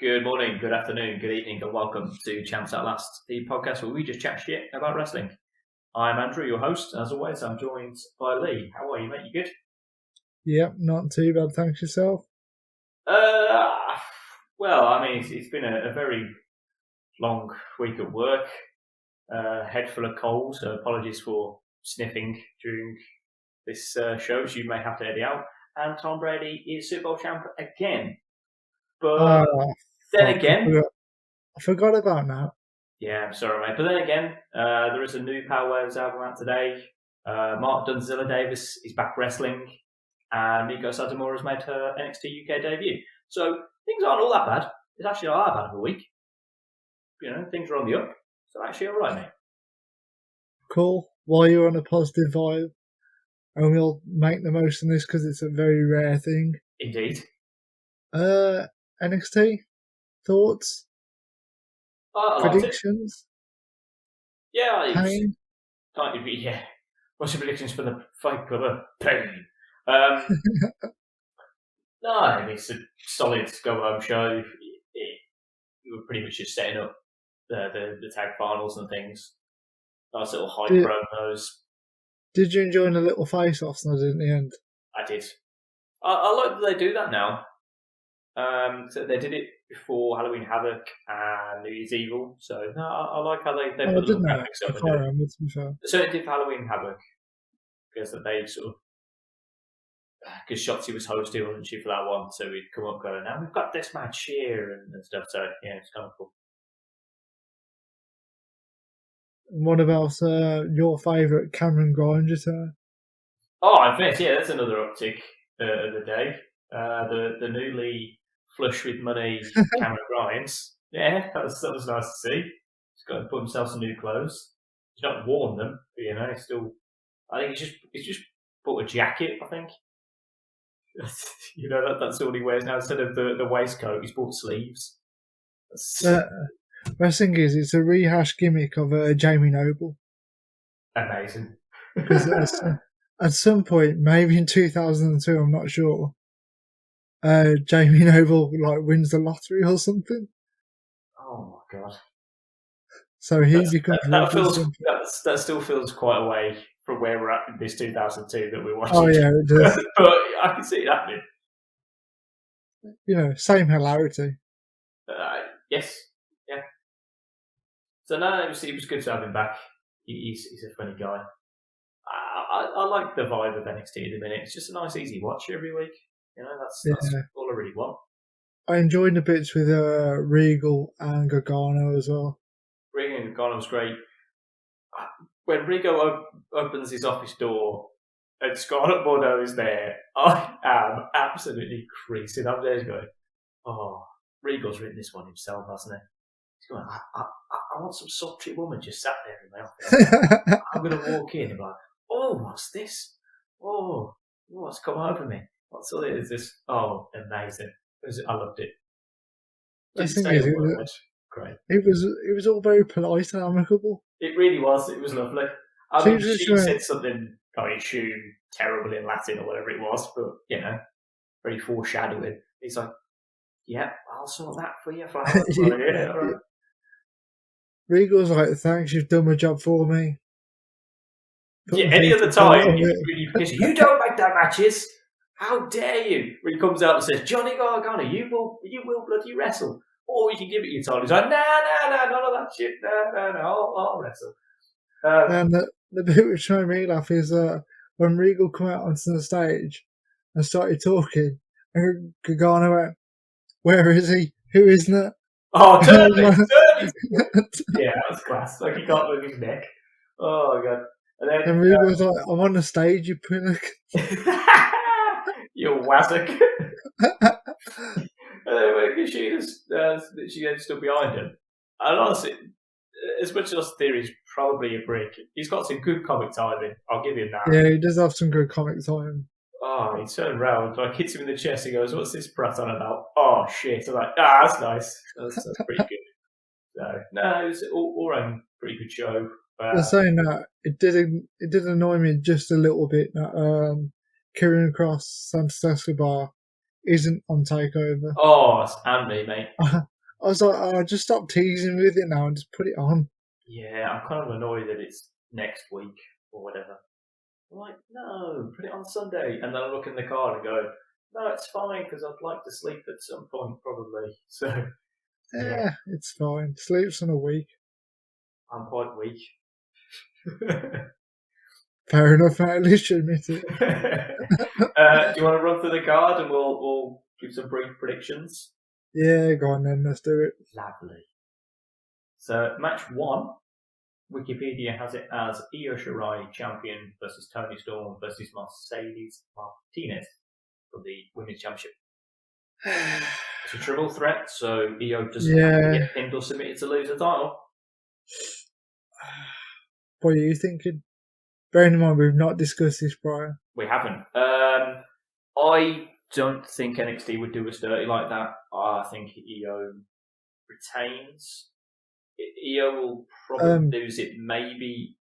Good morning, good afternoon, good evening, and welcome to Champs at Last, the podcast where we just chat shit about wrestling. I'm Andrew, your host. As always, I'm joined by Lee. How are you, mate? You good? Yep, not too bad. Thanks yourself. Well, I mean, it's been a very long week at work. Head full of cold, so apologies for sniffing during this show, so you may have to edit out. And Tom Brady is Super Bowl champ again. But then again, I forgot about that. Yeah, I'm sorry, mate. But then again, there is a new Power Waves album out today. Mark Dunzilla Davis is back wrestling, and Nico Satomura has made her NXT UK debut. So things aren't all that bad. It's actually not that bad of a week. You know, things are on the up. So actually, all right, mate. Cool. While you're on a positive vibe, and we'll make the most of this because it's a very rare thing. Indeed. NXT thoughts. Predictions? Yeah, Pain? Yeah. What's your predictions for the fight cover? Pain. No, it's a solid go-home show. We were pretty much just setting up the tag finals and things. Nice little hype promos. Did you enjoy the little face-offs in the end? I did. I like that they do that now. So they did it before Halloween Havoc and New Year's Evil. So no, I like how they put the little graphics up. So it did for Halloween Havoc because they sort of because Shotzi was hosting, wasn't she, for that one? So we'd come up going, now we've got this match here and stuff. So yeah, it's kind of cool. What about your favourite Cameron Grimes return? Oh, in fact, yeah, that's another uptick of the day. The newly flush with money Cameron Grimes. Yeah, that was nice to see. He's got to put himself some new clothes. He's not worn them, but you know, he's still. I think he's just bought a jacket. I think. You know, that's all he wears now. Instead of the waistcoat, he's bought sleeves. Best thing is, it's a rehash gimmick of Jamie Noble. Amazing. Because at some point, maybe in 2002, I'm not sure, Jamie Noble wins the lottery or something. Oh my god! So he becomes that still feels quite a way from where we're at in this 2002 that we're watching. Oh yeah, it does. But I can see it happening. You know, same hilarity. Yes, yeah. So no, it was good to have him back. He's a funny guy. I like the vibe of NXT at the minute. It's just a nice, easy watch every week. You know, that's all I really want. I enjoyed the bits with Regal and Gargano as well. Regal and Gargano was great. When Rigo opens his office door and Scarlett Bordeaux is there, I am absolutely creasing up there going, oh, Regal's written this one himself, hasn't he? He's going, I want some sultry woman just sat there in my office. I'm going to walk in and be like, oh, what's this? Oh, what's come over me? What's all this? Oh, amazing. I loved it. Great. It was all very polite and amicable. It really was. It was lovely. I mean, she said something, I assume, terrible in Latin or whatever it was, but, you know, very foreshadowing. He's like, yeah, I'll sort that for you. Yeah, all right. Regal's like, thanks, you've done my job for me. Yeah, any other time, you don't make that matches. How dare you? When he comes out and says, Johnny Gargano, you will bloody wrestle. Or you can give it your time. He's like, nah, none of that shit. No, I'll wrestle. And the bit which made me laugh is when Regal come out onto the stage and started talking, and Gargano went, where is he? Who isn't it? Oh, totally. Yeah, that's class. Like, he can't move his neck. Oh, God. And Regal was like, I'm on the stage, you pinnock. You wazzock. She had stood behind him. And honestly, as much as Theory's probably a brick, he's got some good comic timing. I'll give him that. Yeah, he does have some good comic timing. Oh, he turned around, hits him in the chest and goes, what's this brat on about? Oh, shit. I'm like, that's nice. That's pretty good. So, no, it was all around pretty good show. They're saying that it did annoy me just a little bit that Kieran Cross, Santos Escobar isn't on Takeover. Oh, and me, mate. I was like, oh, just stop teasing with it now and just put it on. Yeah, I'm kind of annoyed that it's next week or whatever. I'm like, no, put it on Sunday. And then I look in the car and go, no, it's fine because I'd like to sleep at some point probably. So, Yeah, it's fine. Sleeps in a week. I'm quite weak. Fair enough, mate. At least you admit it. Do you want to run through the card and we'll give some brief predictions? Yeah, go on then. Let's do it. Lovely. So, match 1, Wikipedia has it as Io Shirai champion versus Toni Storm versus Mercedes Martinez for the Women's Championship. It's a triple threat, so Io doesn't have to get pinned or submitted to lose the title. What are you thinking? Bearing in mind we've not discussed this prior. We haven't. I don't think NXT would do us dirty like that. I think Io retains. Io will probably lose it maybe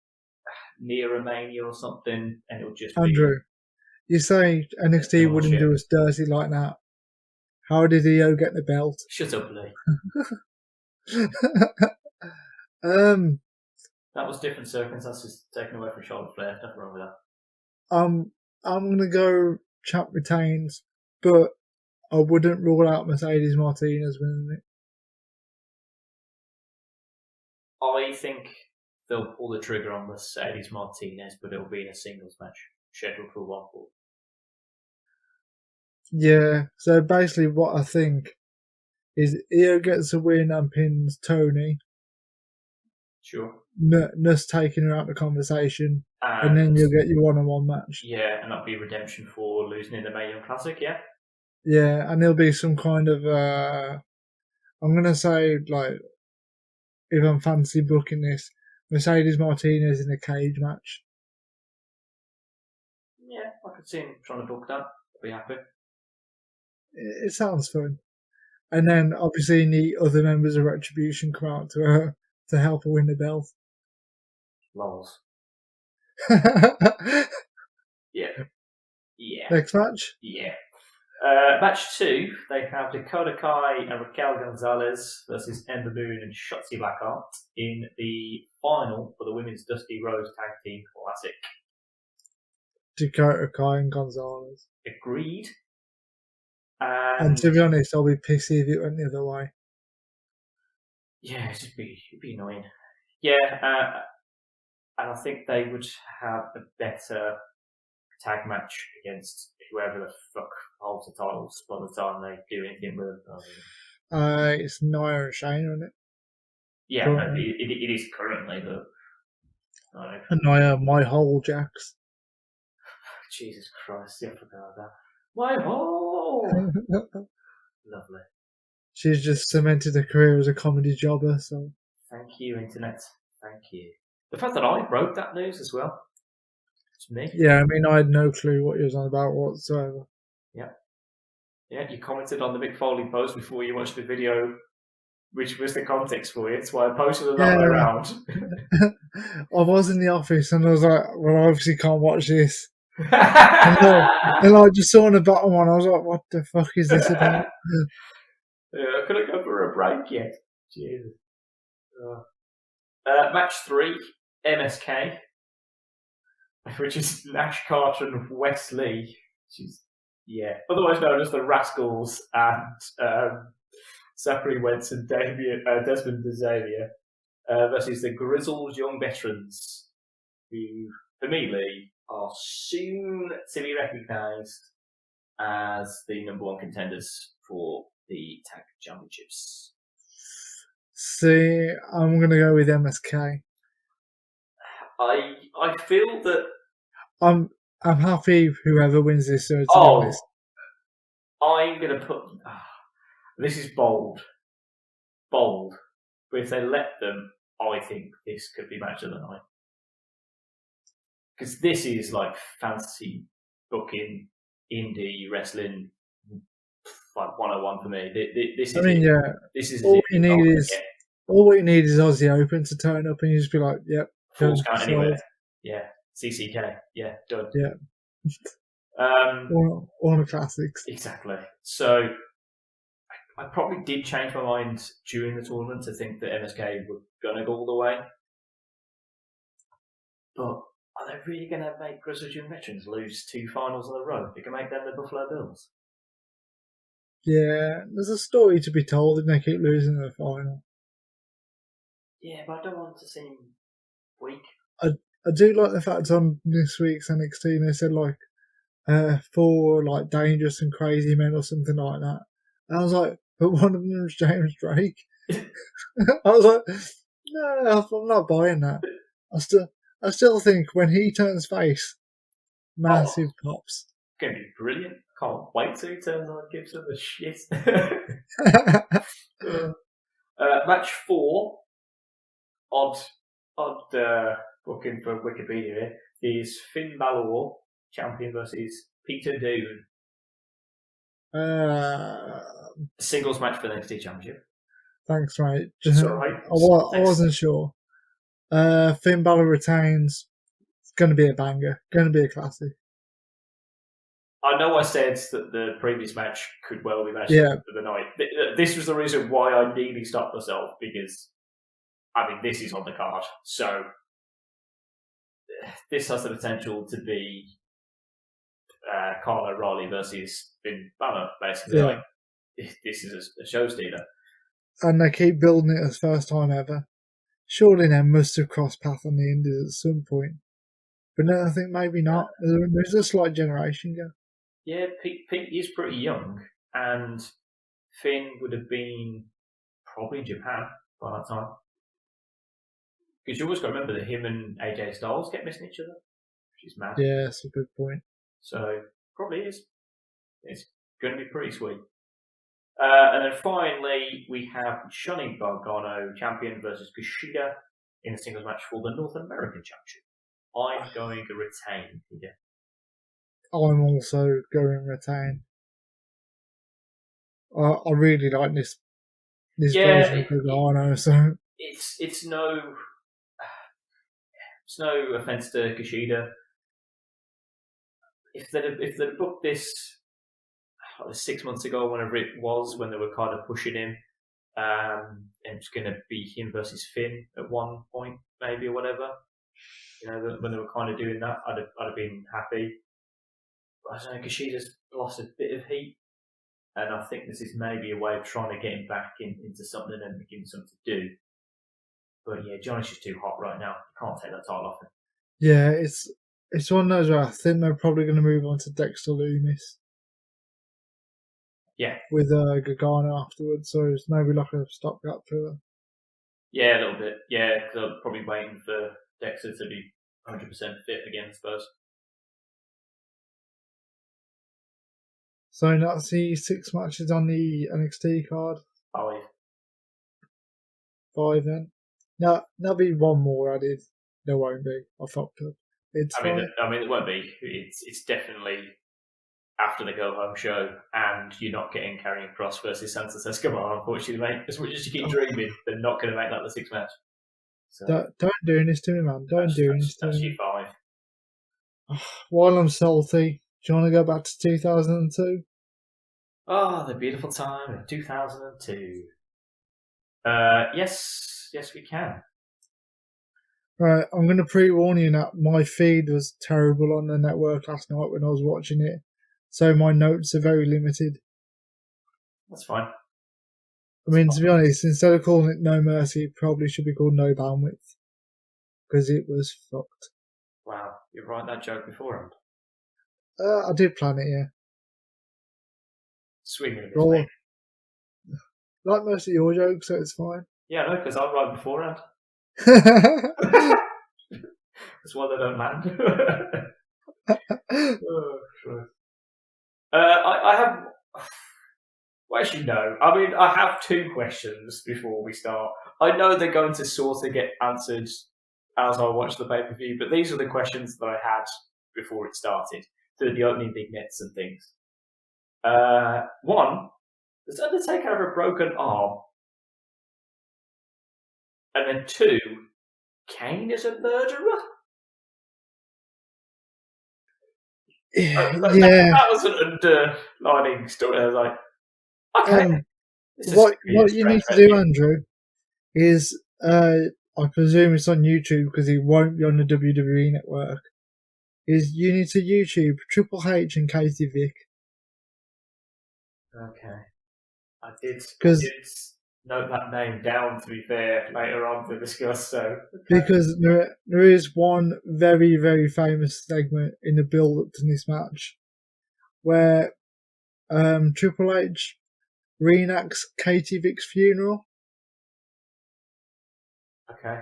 near a Mania or something, and it'll just Andrew, you say NXT wouldn't do us dirty like that. How did Io get the belt? Shut up, Lee. That was different circumstances taken away from Charlotte Flair. Nothing wrong with that. I'm gonna go champ retains, but I wouldn't rule out Mercedes Martinez winning it. I think they'll pull the trigger on Mercedes Martinez, but it'll be in a singles match scheduled for 1 fall. Yeah, so basically what I think is Io gets a win and pins Toni. Sure. Nuss taking her out of the conversation, and then you'll get your one-on-one match. Yeah, and that'll be redemption for losing in the Mae Young Classic, yeah? Yeah, and there'll be some kind of, I'm going to say, like, if I'm fancy booking this, Mercedes Martinez in a cage match. Yeah, I could see him trying to book that. I'd be happy. It sounds fun. And then, obviously, the other members of Retribution come out to her to help her win the belt. Lols. Yeah. Next match? Yeah. Match 2, they have Dakota Kai and Raquel Gonzalez versus Ember Moon and Shotzi Blackheart in the final for the Women's Dusty Rhodes Tag Team Classic. Dakota Kai and Gonzalez. Agreed. And to be honest, I'll be pissy if it went the other way. Yeah, it'd be annoying. Yeah, and I think they would have a better tag match against whoever the fuck holds the titles by the time they do anything with them. It's Nia and Shayna, isn't it? Yeah, it is currently, but Nia, my whole Jax. Jesus Christ, I forgot that. My whole! Lovely. She's just cemented her career as a comedy jobber, so. Thank you, Internet. Thank you. The fact that I broke that news as well. It's me. Yeah, I mean, I had no clue what you was on about whatsoever. Yeah. Yeah, you commented on the Mick Foley post before you watched the video, which was the context for it, so I posted it that way around. I was in the office and I was like, well, I obviously can't watch this. And I just saw on the bottom one, I was like, what the fuck is this about? Yeah, I couldn't go for a break yet. Jesus. Match 3, MSK, which is Nash Carter and Wes Lee, which is, otherwise known as the Rascals, and Zachary Wentz and Desmond Xavier, versus the Grizzled Young Veterans, who, for me, Lee, are soon to be recognised as the number 1 contenders for the tag championships. See, I'm going to go with MSK. I feel that I'm happy whoever wins this. To be honest. I'm going to put. This is bold, but if they let them, I think this could be match of the night. Because this is like fancy booking, indie wrestling, like 101 for me. This is this is all you need is Aussie Open to turn up and you just be like, yep. Falls count anywhere. Yeah. CCK. Yeah, done. Yeah. All the classics. Exactly. So I probably did change my mind during the tournament to think that MSK were going to go all the way. But are they really going to make Grizzlies Young Veterans lose 2 finals in a row? They can make them the Buffalo Bills. Yeah, there's a story to be told if they keep losing in the final. Yeah, but I don't want to seem weak. I do like the fact on this week's NXT they said like 4 like dangerous and crazy men or something like that. And I was like, but one of them was James Drake. I was like, no, I'm not buying that. I still think when he turns face, massive pops. Going to be brilliant. Can't wait till he turns on and gives them a shit. Match 4, odd booking for Wikipedia here, is Finn Balor, champion, versus Peter Dunne. Singles match for the NXT Championship. Thanks, mate. Sorry. I wasn't sure. Finn Balor retains. It's going to be a banger. Going to be a classic. I know I said that the previous match could well be match Yeah. for the night. This was the reason why I nearly stopped myself, because, I mean, this is on the card. So, this has the potential to be Kyle O'Reilly versus Finn Balor, basically. Yeah. Like, this is a show stealer. And they keep building it as first time ever. Surely they must have crossed paths on the Indies at some point. But no, I think maybe not. There's a slight generation gap. Yeah, Pete is pretty young, and Finn would have been probably in Japan by that time. Because you always got to remember that him and AJ Styles kept missing each other, which is mad. Yeah, that's a good point. So, probably is. It's going to be pretty sweet. And then finally, we have Johnny Gargano, champion, versus Kushida in a singles match for the North American Championship. I'm going to retain here. I'm also going to retain. I really like this version of Gargano. So it's no offense to Kushida. If they'd booked this 6 months ago, whenever it was, when they were kind of pushing him, and it's going to be him versus Finn at one point, maybe, or whatever. You know, when they were kind of doing that, I'd have been happy. But I don't know, Kushida's lost a bit of heat, and I think this is maybe a way of trying to get him back into something and give him something to do. But yeah, Johnny's just too hot right now. You can't take that title off him. Yeah, it's one of those where I think they're probably going to move on to Dexter Lumis. Yeah. With Gargano afterwards, so it's maybe like a stopgap for them. Yeah, a little bit. Yeah, because I'm probably waiting for Dexter to be 100% fit again, I suppose. So that's the 6 matches on the NXT card. 5 then. No, there'll be one more added. There won't be. I fucked up. I mean, it won't be. It's definitely after the go home show, and you're not getting Karrion Kross versus Santos Escobar, unfortunately, mate. As much as you keep dreaming, they're not going to make that the 6th match. So, don't do this to me, man. Don't do this to me. That's your 5. While I'm salty, do you want to go back to 2002? Oh, the beautiful time of 2002. Yes, we can. Right, I'm going to pre-warn you that my feed was terrible on the network last night when I was watching it, so my notes are very limited. That's fine. I mean, to be honest, instead of calling it No Mercy, it probably should be called No Bandwidth, because it was fucked. Wow, you write that joke beforehand? I did plan it, yeah. Swinging a bit, mate. Like most of your jokes, so it's fine. Yeah, no, because I write beforehand. That's why they don't land. Oh, Christ. I have... Well, actually, no. I mean, I have 2 questions before we start. I know they're going to sort of get answered as I watch the pay-per-view, but these are the questions that I had before it started, through the opening vignettes and things. 1, does Undertaker have a broken arm? And then 2, Kane is a murderer? Yeah. That was an underlining story. I was like, okay. What you need to do, Andrew, is I presume it's on YouTube because it won't be on the WWE network. Is you need to YouTube Triple H and Katie Vick. Okay. I did Because note that name down, to be fair, later on to discuss, so... Okay. Because there is one very, very famous segment in the build-up to this match where Triple H reenacts Katie Vick's funeral. Okay.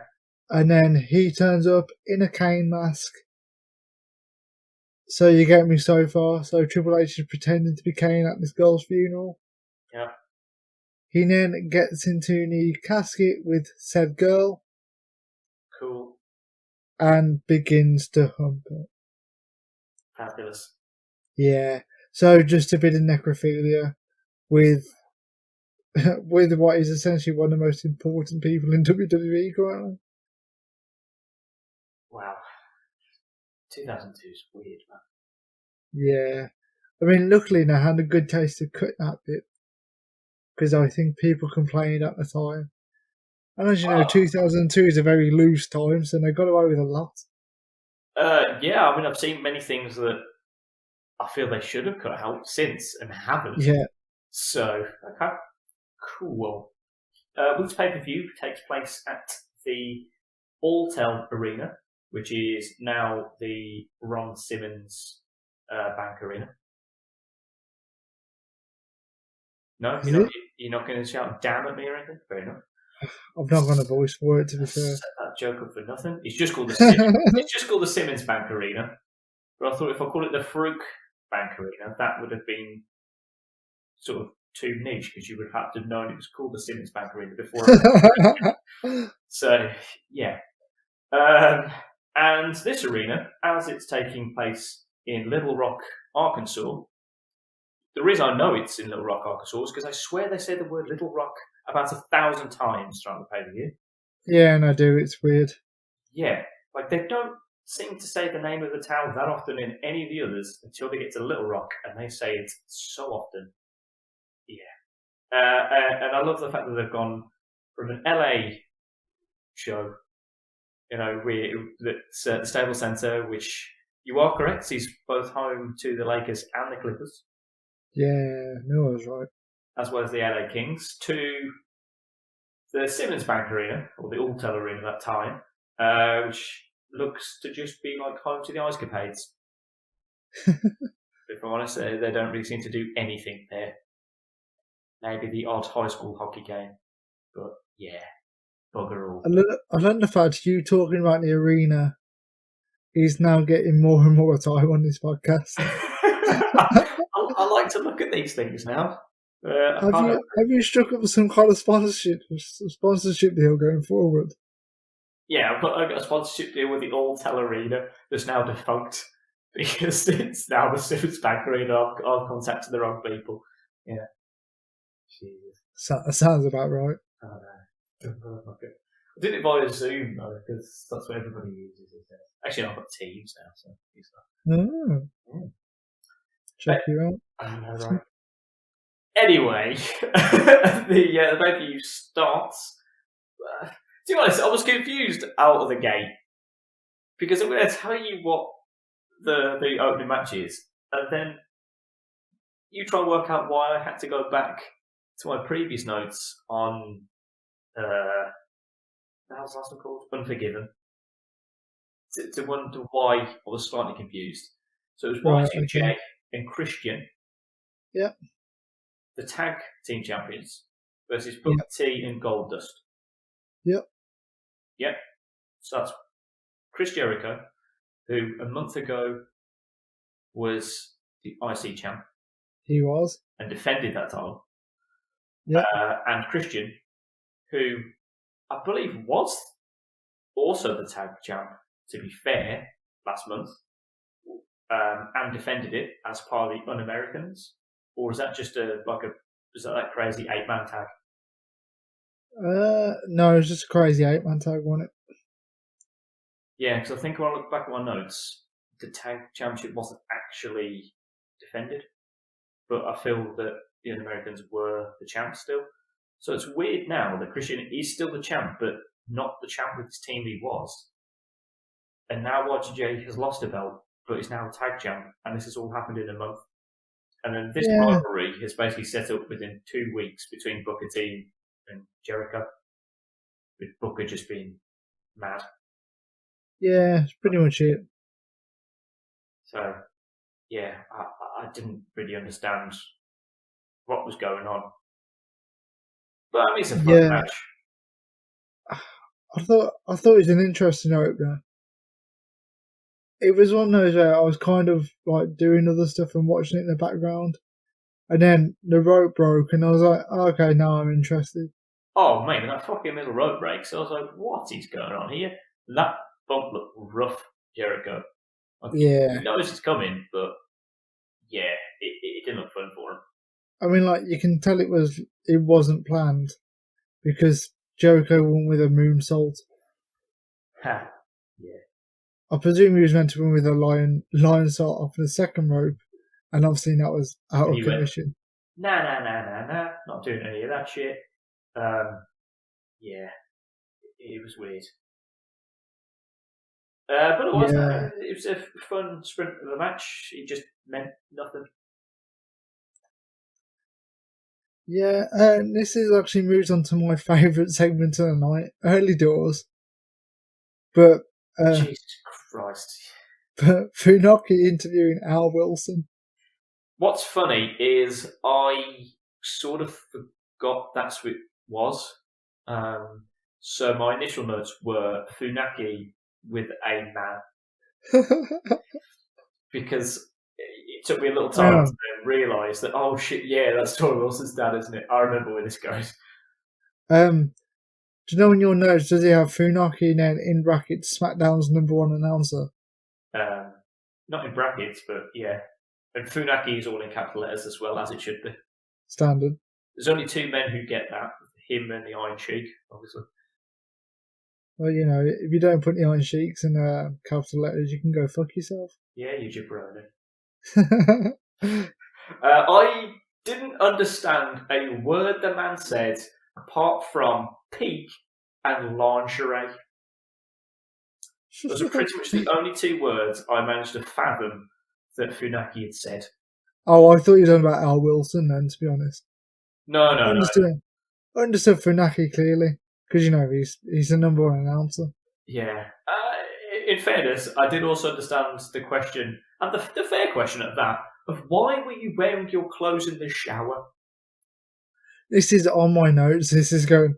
And then he turns up in a Kane mask. So you get me so far. So Triple H is pretending to be Kane at this girl's funeral. Yeah. He then gets into the casket with said girl. Cool. And begins to hump it. Fabulous. Yeah. So just a bit of necrophilia with what is essentially one of the most important people in WWE currently. Wow. 2002 is weird, man. Yeah. I mean, luckily I had a good taste to cut that bit because I think people complained at the time. And as you know, 2002 is a very loose time, so they got away with a lot. Yeah, I mean, I've seen many things that I feel they should have cut out since and haven't. Yeah. So, okay. Cool. This pay-per-view takes place at the Alltel Arena, which is now the Ron Simmons Bank Arena. No, you're not going to shout "damn" at me or anything. Fair enough. I've not got a voice for it, to be fair. Set that joke up for nothing. It's just called the Simmons. It's just called the Simmons Bank Arena. But I thought if I call it the Farouk Bank Arena, that would have been sort of too niche because you would have to have known it was called the Simmons Bank Arena before. So yeah. And this arena, as it's taking place in Little Rock, Arkansas. The reason I know it's in Little Rock, Arkansas is because I swear they say the word Little Rock about 1,000 times throughout the pay-per-view. Yeah, and I do. It's weird. Yeah. Like, they don't seem to say the name of the town that often in any of the others until they get to Little Rock, and they say it so often. Yeah. And I love the fact that they've gone from an LA show, you know, that's the Staples Center, which you are correct, is both home to the Lakers and the Clippers. Yeah, no, I was right. As well as the LA Kings, to the Simmons Bank Arena, or the Alltel Arena at that time, which looks to just be like home to the Ice Capades. If I'm honest, they don't really seem to do anything there. Maybe the odd high school hockey game, but yeah, bugger all. I love the fact you talking about the arena is now getting more and more time on this podcast. I like to look at these things now. Have you struck up some kind of sponsorship deal going forward? Yeah, I've got a sponsorship deal with the Alltel Arena that's now defunct because it's now the Simmons Bank Arena. I've contacted the wrong people. Yeah. Jesus. That sounds about right. Oh no. I did it via Zoom though, because that's what everybody uses these days. Actually, I've got Teams now, so use that. Oh. Check you out. I know, right? Anyway, the pay-per-view starts. To be honest, I was confused out of the gate because I'm going to tell you what the opening match is, and then you try and work out why I had to go back to my previous notes on how's the last one called? Unforgiven. To wonder why I was slightly confused. So it was Y2J and Christian. Yep. The tag team champions versus Booker T and Goldust. Yep. Yep. So that's Chris Jericho, who a month ago was the IC champ. He was. And defended that title. Yep. And Christian, who I believe was also the tag champ, to be fair, last month, and defended it as part of the Un-Americans. Or is that just is that crazy 8-man tag? No, it's just a crazy 8-man tag, wasn't it? Yeah, because I think when I look back at my notes, the tag championship wasn't actually defended, but I feel that the Un-Americans were the champs still. So it's weird now that Christian is still the champ, but not the champ with his team he was. And now YGJ has lost a belt, but is now a tag champ, and this has all happened in a month. And then this rivalry is basically set up within 2 weeks between Booker T and Jericho, with Booker just being mad. Yeah, it's pretty much it. So, yeah, I didn't really understand what was going on. But I mean, it's a fun match. I thought it was an interesting opener. It was one of those where I was kind of like doing other stuff and watching it in the background. And then the rope broke, and I was like, oh, okay, now I'm interested. Oh, mate, that fucking middle rope break. So I was like, what is going on here? And that bump looked rough, Jericho. Like, Yeah. He knows it's coming, but yeah, it didn't look fun for him. I mean, like, you can tell it wasn't planned because Jericho won with a moonsault. Ha. Yeah. I presume he was meant to win with a lion salt off the second rope, and obviously that was out of commission. Nah, not doing any of that shit. Yeah, it was weird. But it was a fun sprint of the match. It just meant nothing. Yeah, this is actually moves on to my favourite segment of the night, early doors. But Jesus Christ. But Funaki interviewing Al Wilson. What's funny is I sort of forgot that's what it was. So my initial notes were Funaki with a man. Because it took me a little time to realise that, oh shit, yeah, that's Tori Wilson's dad, isn't it? I remember where this goes. Do you know in your notes, does he have Funaki and then in brackets SmackDown's #1 announcer? Not in brackets, but yeah. And Funaki is all in capital letters as well, as it should be. Standard. There's only 2 men who get that, him and the Iron Sheik, obviously. Well, you know, if you don't put the Iron Sheiks in capital letters, you can go fuck yourself. Yeah, you jabroni. I didn't understand a word the man said apart from peak and lingerie. Those are pretty much the only 2 words I managed to fathom that Funaki had said. Oh, I thought you were talking about Al Wilson then, to be honest. No. I understood Funaki clearly, because, you know, he's the #1 announcer. Yeah. In fairness, I did also understand the question, and the fair question at that, of why were you wearing your clothes in the shower? This is on my notes. This is going,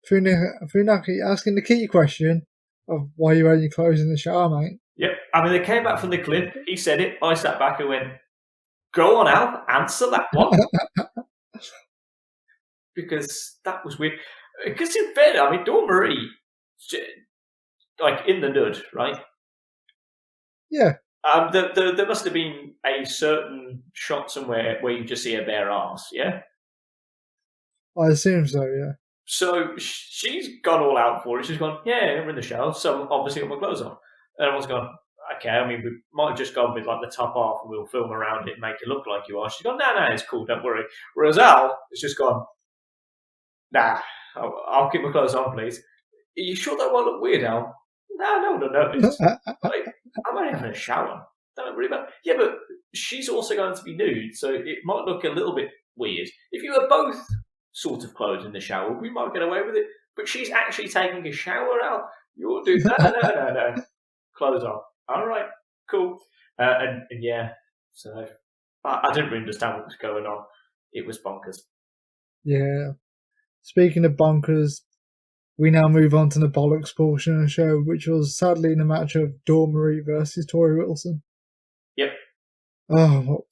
Funaki asking the key question of why you wearing your clothes in the shower, mate. Yep. I mean, they came back from the clip. He said it. I sat back and went, go on, Al, answer that one. Because that was weird. Because in fairness, I mean, Dawn Marie, like in the nud, right? Yeah. There must have been a certain shot somewhere where you just see a bare arse, yeah? I assume so, yeah. So she's gone all out for it. She's gone, yeah, we're in the shower, so I'm obviously got my clothes on. And everyone's gone, okay, I mean, we might have just gone with like the top half and we'll film around it and make it look like you are. She's gone, no, it's cool, don't worry. Whereas Al has just gone, nah, I'll keep my clothes on, please. Are you sure that won't look weird, Al? No one will notice. I'm only having a shower. Don't worry about it. Yeah, but she's also going to be nude, so it might look a little bit weird. If you were both sort of clothes in the shower, we might get away with it. But she's actually taking a shower, Al. You'll do no. Clothes on. All right, cool. And yeah, so I didn't really understand what was going on. It was bonkers. Yeah. Speaking of bonkers, we now move on to the bollocks portion of the show, which was sadly in a match of Dawn Marie versus Tori Wilson. Yep. Oh,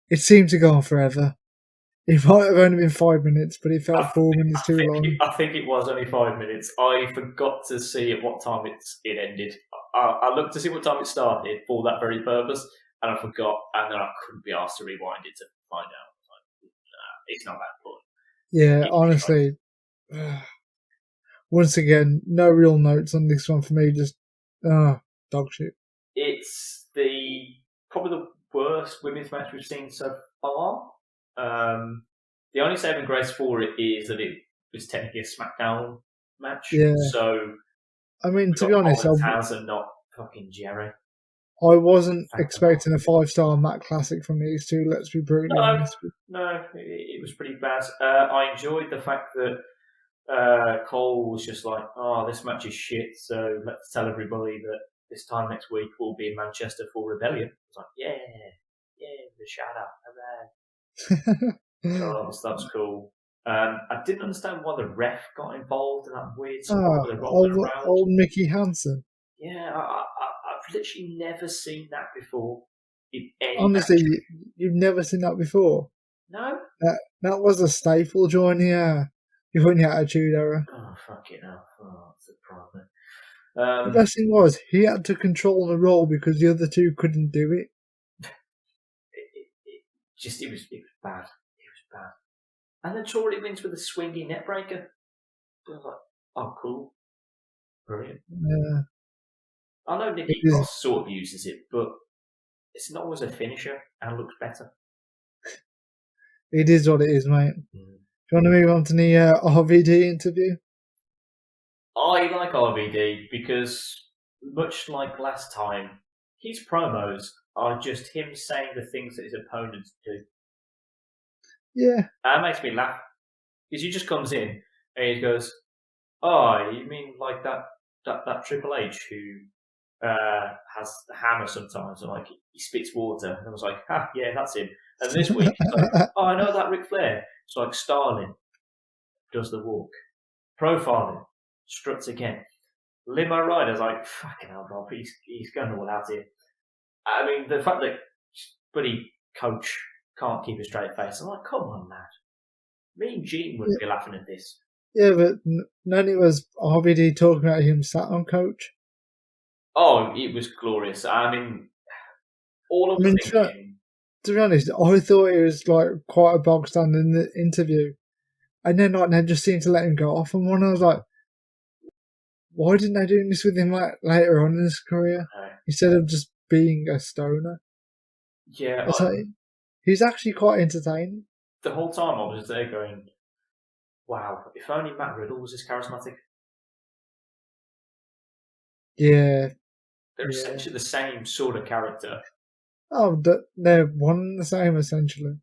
it seemed to go on forever. It might have only been 5 minutes, but it felt 4 minutes too long. I think it was only 5 minutes. I forgot to see at what time it ended. I looked to see what time it started for that very purpose, and I forgot, and then I couldn't be asked to rewind it to find out. Like, nah, it's not that important. Yeah, honestly. Once again, no real notes on this one for me, just dog shit. It's probably the worst women's match we've seen so far. The only saving grace for it is that it was technically a SmackDown match. Yeah. So, I mean, to be honest, Taz and not fucking Jerry. I wasn't expecting a 5-star Matt Classic from these two. Let's be brutally honest. No, it was pretty bad. I enjoyed the fact that Cole was just like, "Oh, this match is shit, so let's tell everybody that this time next week we'll be in Manchester for Rebellion." It's like, yeah, the shout out, hooray! So that was cool. I didn't understand why the ref got involved in that weird spot with the rolling around. Old Mickey Hansen. Yeah, I've literally never seen that before. Honestly, you've never seen that before? No? That was a staple during the Attitude Era. Oh, fuck it now. Oh, that's a problem. The best thing was, he had to control the role because the other two couldn't do it. It was bad. It was bad. And then Tori wins with a swinging neckbreaker. I was like, oh, cool. Brilliant. Yeah. I know Nikki Cross sort of uses it, but it's not always a finisher and looks better. It is what it is, mate. Do you want to move on to the RVD interview? I like RVD because, much like last time, his promos are just him saying the things that his opponents do. Yeah. That makes me laugh. Because he just comes in and he goes, "Oh, you mean like that Triple H who has the hammer sometimes, and like he spits water?" And I was like, "Ha, yeah, that's him." And this week, he's like, "Oh, I know that Ric Flair." It's like Starling does the walk, profiling, struts again. Limo Rider's like, "Fucking hell, Rob, he's going all out here." I mean, the fact that buddy coach can't keep a straight face, I'm like, come on, lad. Me and Gene wouldn't be laughing at this. Yeah, but none it was RVD talking about him sat on coach. Oh, it was glorious. I mean, thinking... To be honest, I thought it was like quite a bog standard in the interview. And then they just seemed to let him go off. And I was like, why didn't they do this with him later on in his career? Instead of just being a stoner? Yeah. He's actually quite entertaining. The whole time I was there going, wow, if only Matt Riddle was as charismatic. Yeah. They're essentially the same sort of character. Oh, they're one and the same, essentially.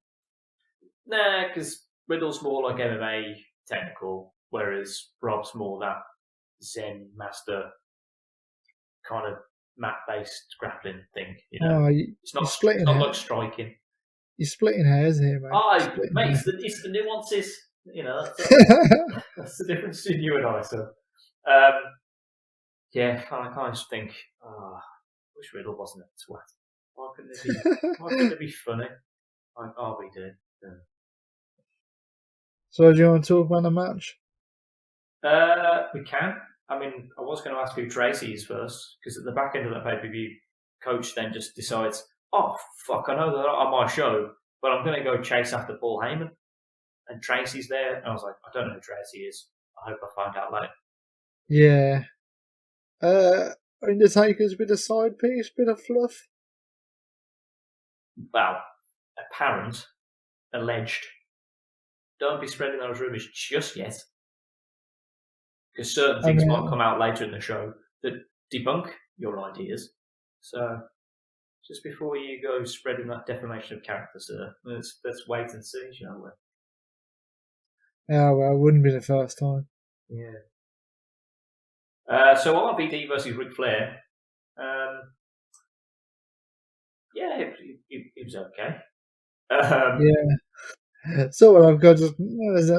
Nah, because Riddle's more like MMA technical, whereas Rob's more that Zen master kind of mat-based grappling thing. You know? It's not like striking. You're splitting hairs here, mate. Mate, it's the nuances. You know, that's the difference between you and I. So, yeah, I just think, I wish Riddle wasn't a twat. Why couldn't it be funny? Like RVD. Yeah. So, do you want to talk about the match? We can. I mean, I was going to ask who Tracy is first, because at the back end of that pay-per-view, Coach then just decides, oh, fuck, I know they're not on my show, but I'm going to go chase after Paul Heyman. And Tracy's there, and I was like, I don't know who Tracy is. I hope I find out later. Yeah. Undertaker's bit of side piece, bit of fluff. Well, apparent, alleged. Don't be spreading those rumours just yet. Because certain things might come out later in the show that debunk your ideas. So, just before you go spreading that defamation of character, sir, let's wait and see, shall we? Yeah, well, it wouldn't be the first time. Yeah. So RVD versus Ric Flair. Yeah, it was okay. Yeah. So what I've got it was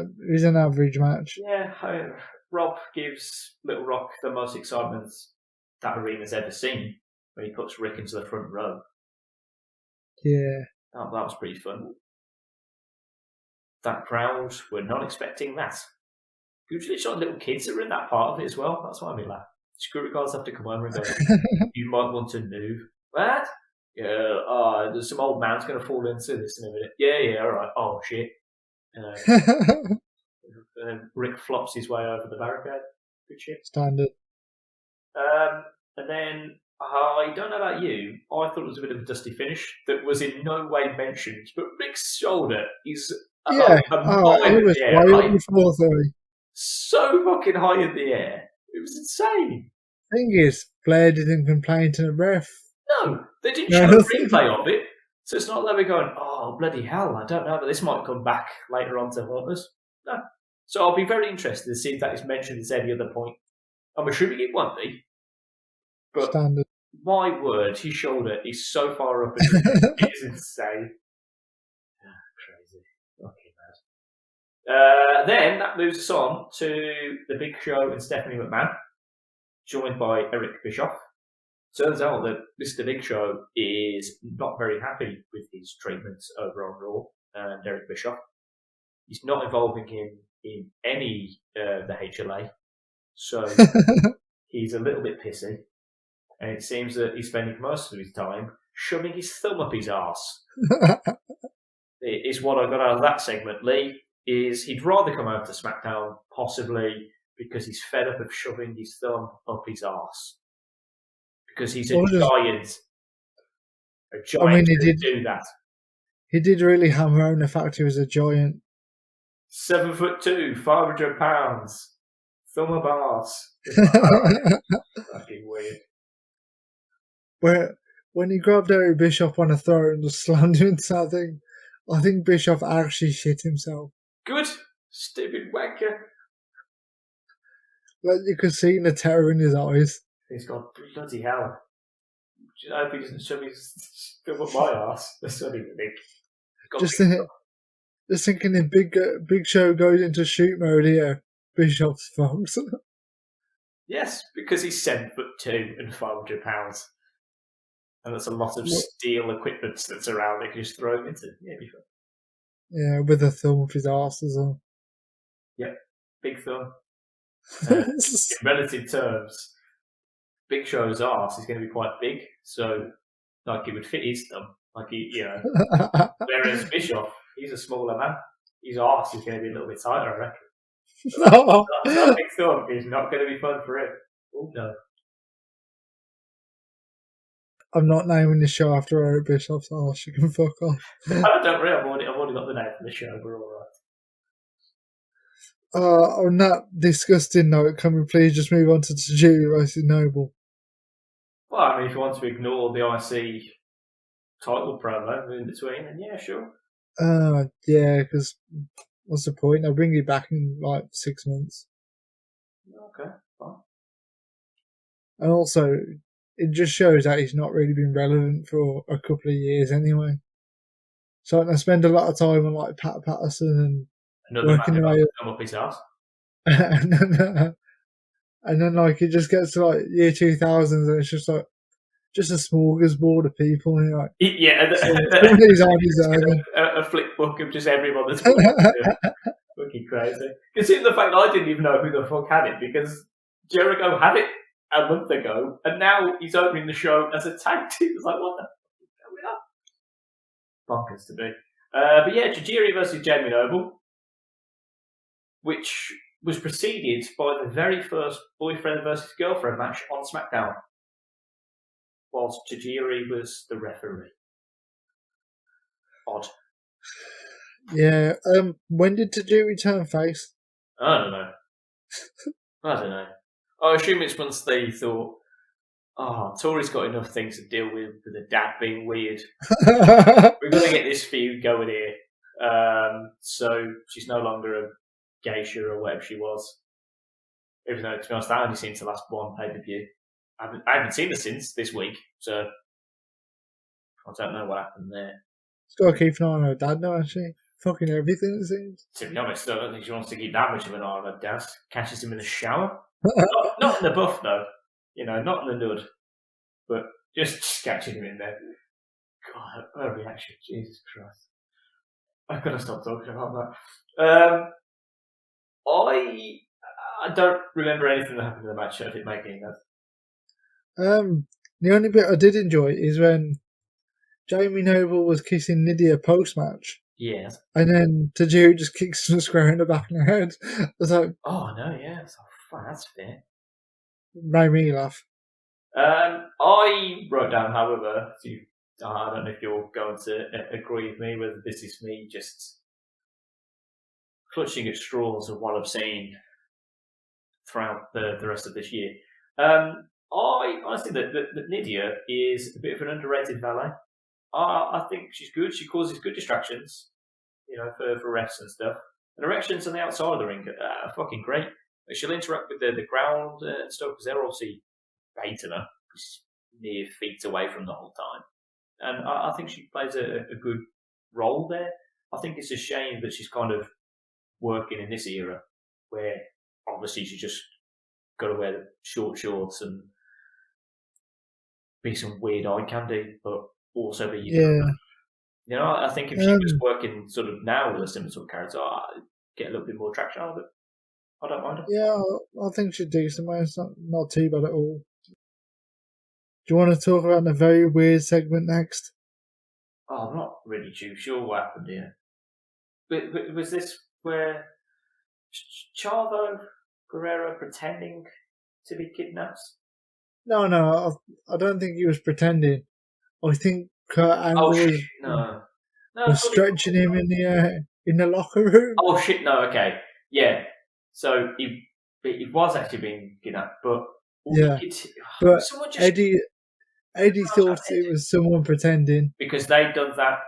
an average match. Yeah, Rob gives Little Rock the most excitement that arena's ever seen when he puts Rick into the front row. Yeah. Oh, that was pretty fun. That crowd were not expecting that. Usually it's like little kids that were in that part of it as well. That's why I mean like security guards have to come over and go, you might want to move. What? Yeah, there's some old man's going to fall into this in a minute. Yeah, alright. Oh, shit. And then Rick flops his way over the barricade. Good shit. Standard. And then, I don't know about you, I thought it was a bit of a dusty finish that was in no way mentioned, but Rick's shoulder is... it was way over 430. so fucking high in the air. It was insane. Thing is, Flair didn't complain to the ref. No, they didn't No, show a nothing. replay of it. So it's not like we're going, oh, bloody hell, I don't know, but this might come back later on to haunt us. No. So I'll be very interested to see if that is mentioned at any other point. I'm assuming it won't be. But Standard. my word, his shoulder is so far up. It is insane. Crazy. Fucking mad. Then that moves us on to the Big Show and Stephanie McMahon, joined by Eric Bischoff. Turns out that Mr. Big Show is not very happy with his treatments over on Raw and Eric Bischoff. He's not involving him in any the HLA, so he's a little bit pissy. And it seems that he's spending most of his time shoving his thumb up his arse. Is what I got out of that segment, Lee, is he'd rather come out to SmackDown, possibly because he's fed up of shoving his thumb up his arse. Because he's a giant. A giant he did do that. He did really hammer home the fact he was a giant. 7'2", 500 pounds. Thumb up arse. Fucking weird. When he grabbed Eric Bischoff on a throat and just slammed him into that thing, I think Bischoff actually shit himself. Good. Stupid wanker. Like you could see the terror in his eyes. He's got bloody hell. I hope he doesn't shove his thumb up my arse. That's what he would think. Just thinking the Big Show goes into shoot mode here. Bischoff's fucked. Yes, because he's 7'2" and 500 pounds. And that's a lot of steel equipment that's around they can just throw him into. Yeah, be fun. Yeah, with a thumb up his arse as well. Yep, big thumb. In relative terms, Big Show's arse is going to be quite big, so like it would fit his thumb. Like whereas Bischoff, he's a smaller man. His arse is going to be a little bit tighter, I reckon. So that big thumb is not going to be fun for him. Oh no. I'm not naming the show after Eric Bischoff's arse. You can fuck off. Don't worry, I've already got the name for the show. We're all right. On that disgusting note, can we please just move on to Tajiri versus Noble? Well, I mean, if you want to ignore the IC title promo in between, then yeah, sure. Yeah, because what's the point? I'll bring you back in like 6 months. Okay, fine. And also, it just shows that he's not really been relevant for a couple of years anyway. So I spend a lot of time on like Pat Patterson and working away up his ass. and then like it just gets to like year 2000s and it's just like just a smorgasbord of people and you're like a flip book of just everyone that's fucking crazy. Considering the fact that I didn't even know who the fuck had it because Jericho had it a month ago, and now he's opening the show as a tag team. It's like, what the fuck is going on? Bonkers to be. But yeah, Tajiri versus Jamie Noble, which was preceded by the very first boyfriend versus girlfriend match on SmackDown, whilst Tajiri was the referee. Odd. Yeah. When did Tajiri turn face? I don't know. I assume it's once they thought, Tori's got enough things to deal with the dad being weird. We're going to get this feud going here. So she's no longer a geisha or whatever she was. Even though, to be honest, I only seen the last one pay-per-view. I haven't seen her since this week, so I don't know what happened there. She's got to keep an eye on her dad now, actually. Fucking everything, it seems. To be honest, I don't think she wants to keep that much of an eye on her dad. Catches him in the shower. Not in the buff, though. Not in the nud. But just catching him in there. God, her reaction. Jesus Christ. I've got to stop talking about that. I don't remember anything that happened in the match. I didn't make any notes. The only bit I did enjoy is when Jamie Noble was kissing Nydia post-match. Yes. And then Tajiri just kicks him square in the back of the head. I was like... Oh, no, yeah. That's fair. Made me laugh. I wrote down, however, I don't know if you're going to agree with me, whether this is me just clutching at straws of what I've seen throughout the rest of this year. I think that Nydia is a bit of an underrated valet. I think she's good. She causes good distractions, for refs and stuff. And her actions on the outside of the ring are fucking great. She'll interact with the ground and stuff because they're obviously baiting her. She's near feet away from the whole time. And I think she plays a good role there. I think it's a shame that she's kind of working in this era where obviously she's just got to wear short shorts and be some weird eye candy, but also be I think if she was working sort of now with a similar sort of character, I'd get a little bit more traction out of it. I don't mind her. Yeah, I think she's decent, man. It's not too bad at all. Do you want to talk about the very weird segment next? Oh, I'm not really too sure what happened here. But was this where Chavo Guerrero pretending to be kidnapped? No, I don't think he was pretending. I think Kurt Angle was stretching him in the locker room. Oh shit! No, okay, yeah. So he was actually being kidnapped, but but Eddie thought it was someone pretending because they'd done that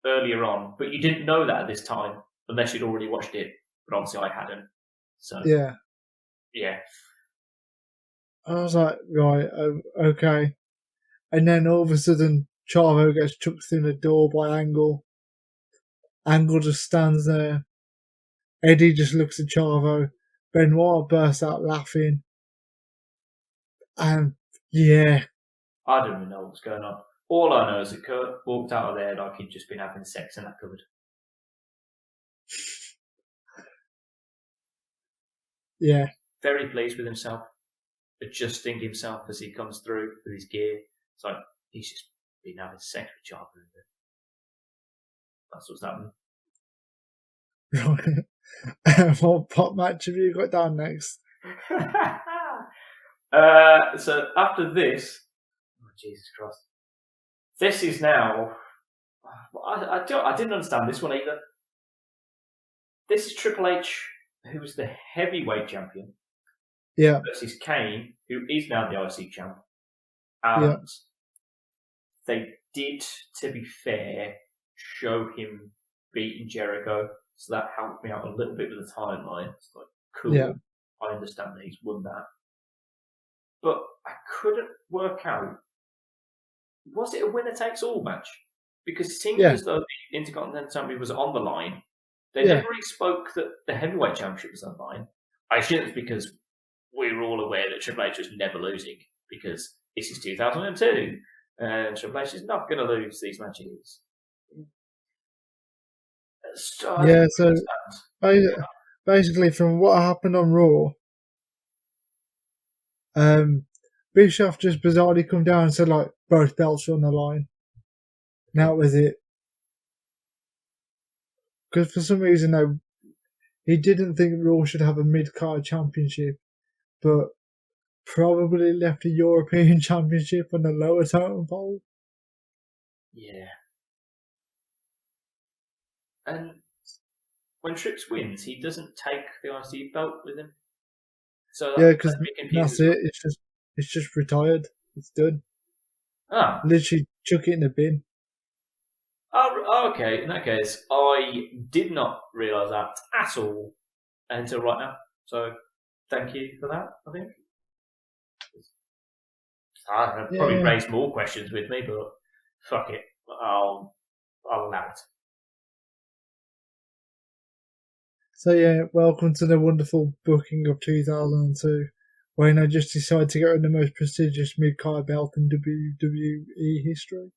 earlier on, but you didn't know that at this time unless you'd already watched it. But obviously, I hadn't. So yeah. I was like, right, okay. And then all of a sudden, Chavo gets chucked through the door by Angle. Angle just stands there. Eddie just looks at Chavo. Benoit bursts out laughing. And, yeah. I don't even know what's going on. All I know is that Kurt walked out of there like he'd just been having sex in that cupboard. Yeah. Very pleased with himself. Adjusting himself as he comes through with his gear. It's like he's just been having sex with Chavo. That's what's happening. What pop match have you got down next? So after this, oh Jesus Christ, this is now. I didn't understand this one either. This is Triple H, who was the heavyweight champion. Yeah. Versus Kane, who is now the IC champ. And they did, to be fair, show him beating Jericho. So that helped me out a little bit with the timeline. It's like, cool. Yeah. I understand that he's won that. But I couldn't work out, was it a winner-takes-all match? Because it seemed as though the Intercontinental Championship was on the line. They never really spoke that the heavyweight championship was on the line. I assume it's because we were all aware that Triple H was never losing, because this is 2002, and Triple H is not going to lose these matches. So basically from what happened on Raw, Bischoff just bizarrely come down and said, like, both belts are on the line. That was it. Because for some reason, he didn't think Raw should have a mid-card championship, but probably left a European championship on the lower totem pole. Yeah. And when Trips wins, he doesn't take the IC belt with him. So because that's it. It's just retired. It's done. Literally chuck it in the bin. Oh, okay. In that case, I did not realise that at all until right now. So thank you for that, I think. I probably raised more questions with me, but fuck it. I'll allow it. So welcome to the wonderful booking of 2002, when I just decided to get rid of the most prestigious mid-card belt in WWE history.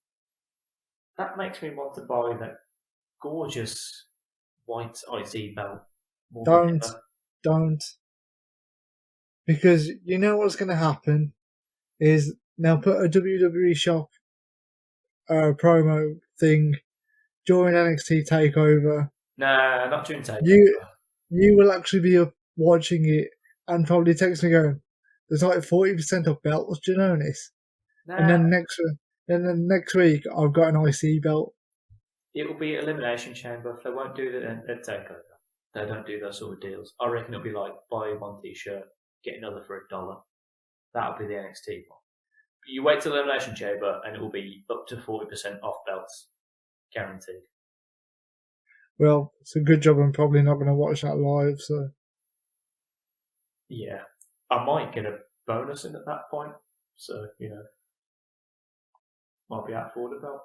That makes me want to buy that gorgeous white IC belt. Don't. Because you know what's going to happen is now put a WWE shop promo thing during NXT Takeover. Nah, not during Takeover. You will actually be up watching it and probably text me going, there's like 40% of belts, do you know this? Nah. And then next week I've got an IC belt. It will be Elimination Chamber. They won't do that at Takeover. They don't do those sort of deals. I reckon it'll be like buy one t-shirt, get another for $1. That'll be the NXT one. You wait till Elimination Chamber and it will be up to 40% off belts. Guaranteed. Well, it's a good job I'm probably not going to watch that live, so... Yeah. I might get a bonus in at that point. So, might be out for the belt.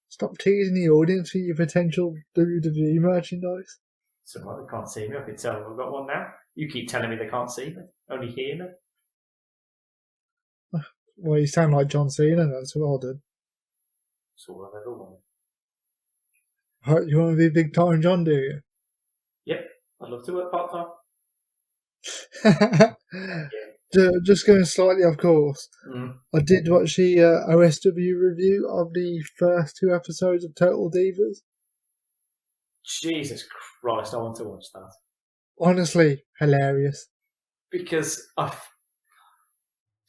Stop teasing the audience with your potential WWE merchandise. So they can't see me. I can tell them I've got one now. You keep telling me they can't see me. Only hear me. Well, you sound like John Cena, that's what I did. That's all I've ever wanted. You want to be big time John, do you? Yep. I'd love to work part-time. Just going slightly off course. I did watch the OSW review of the first 2 episodes of Total Divas. Jesus Christ, I want to watch that. Honestly, hilarious. Because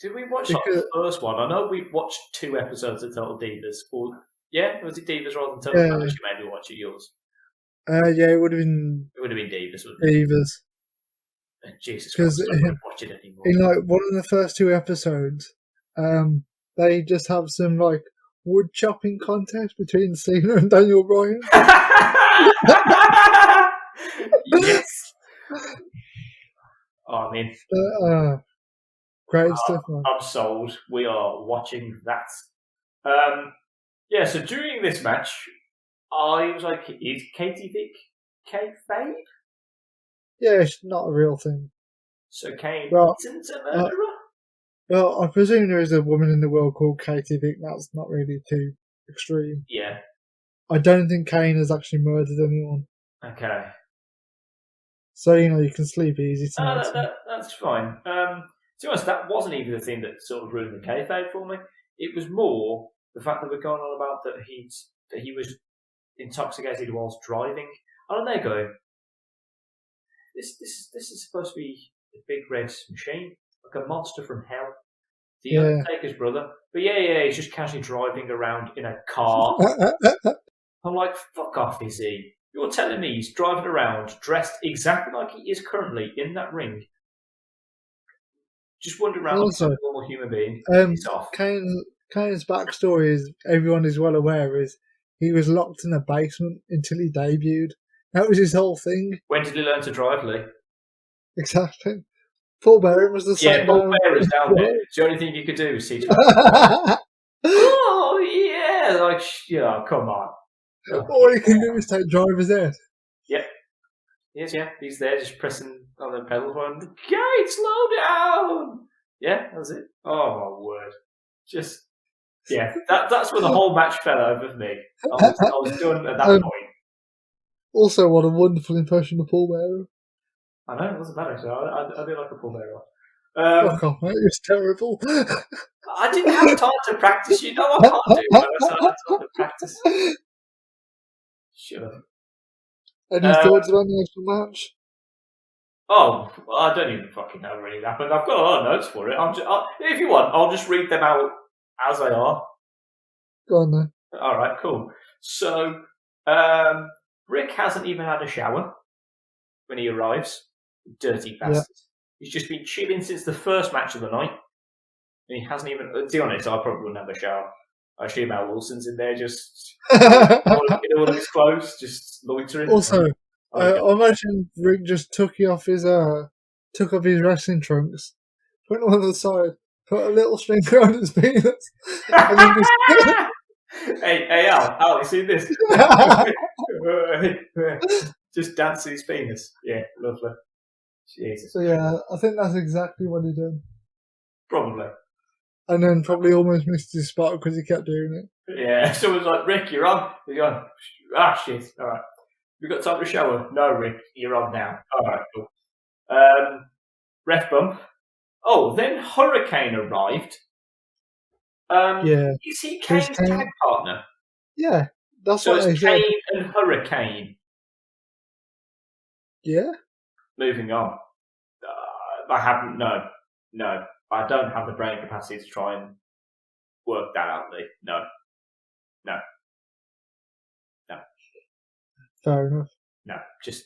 did we watch the first one? I know we watched 2 episodes of Total Divas. Was it Divas rather than Total Divas? You made me watch it yours. Yeah, it would have been. It would have been Divas, wouldn't it? Divas. Jesus Christ, I don't watch it anymore. In like one of the first 2 episodes, they just have some like wood chopping contest between Cena and Daniel Bryan. Yes. Oh, I mean, great stuff, man. I'm sold. We are watching that. So during this match, I was like, is Katie Vick kayfabe? Yeah, it's not a real thing. So Kane isn't a murderer? Well, I presume there is a woman in the world called Katie Vick. That's not really too extreme. Yeah. I don't think Kane has actually murdered anyone. Okay. So, you can sleep easy tonight. That's fine. To be honest, that wasn't even the thing that sort of ruined the kayfabe for me. It was more the fact that we're going on about that he was intoxicated whilst driving. And they're going, this is supposed to be a big red machine, like a monster from hell. The Undertaker's brother. But he's just casually driving around in a car. I'm like, fuck off, is he? You're telling me he's driving around dressed exactly like he is currently in that ring? Just wandering around like a normal human being. Kane's backstory, is everyone is well aware, is he was locked in a basement until he debuted. That was his whole thing. When did he learn to drive, Lee? Exactly. Paul Bearer was the same. Yeah, Paul Bearer's down there. The only thing you could do is see. Oh yeah, come on. All he can do is take driver's ed. Yep. Yes, he's there just pressing on the pedal going, "Gate, slow down." Yeah, that's it. Oh my word! That's where the whole match fell over me. I was done at that point. Also, what a wonderful impression of Paul Bearer. I know, it wasn't bad actually. I do like a Paul Bearer. Fuck off, mate, it was terrible. I didn't have time to practice. I can't do it. I had time to practice. Shut up. Any thoughts about the actual match? Oh, I don't even fucking know what really happened. I've got a lot of notes for it. If you want, I'll just read them out as they are. Go on then. All right, cool. So, Rick hasn't even had a shower when he arrives. Dirty bastard. Yeah. He's just been chilling since the first match of the night. And he hasn't even... To be honest, I probably wouldn't have a shower. I assume Al Wilson's in there just... in all of his clothes, just loitering. Also, I imagine Rick just took off his wrestling trunks, put them on the side, put a little string around his penis, and then just... Hey, Al, you see this? Just dance his penis. Yeah, lovely. Jesus. So yeah, I think that's exactly what he did. Probably. And then probably almost missed his spot because he kept doing it. Yeah, someone's like, Rick, you're on. He's gone, shit. All right. You got time to shower? No, Rick, you're on now. All right, cool. Ref bump. Oh, then Hurricane arrived. Is he Kane's tag partner? Yeah, that's so what it's Kane and Hurricane. Yeah. Moving on. I haven't. No. I don't have the brain capacity to try and work that out, Lee. No. Fair enough. No, just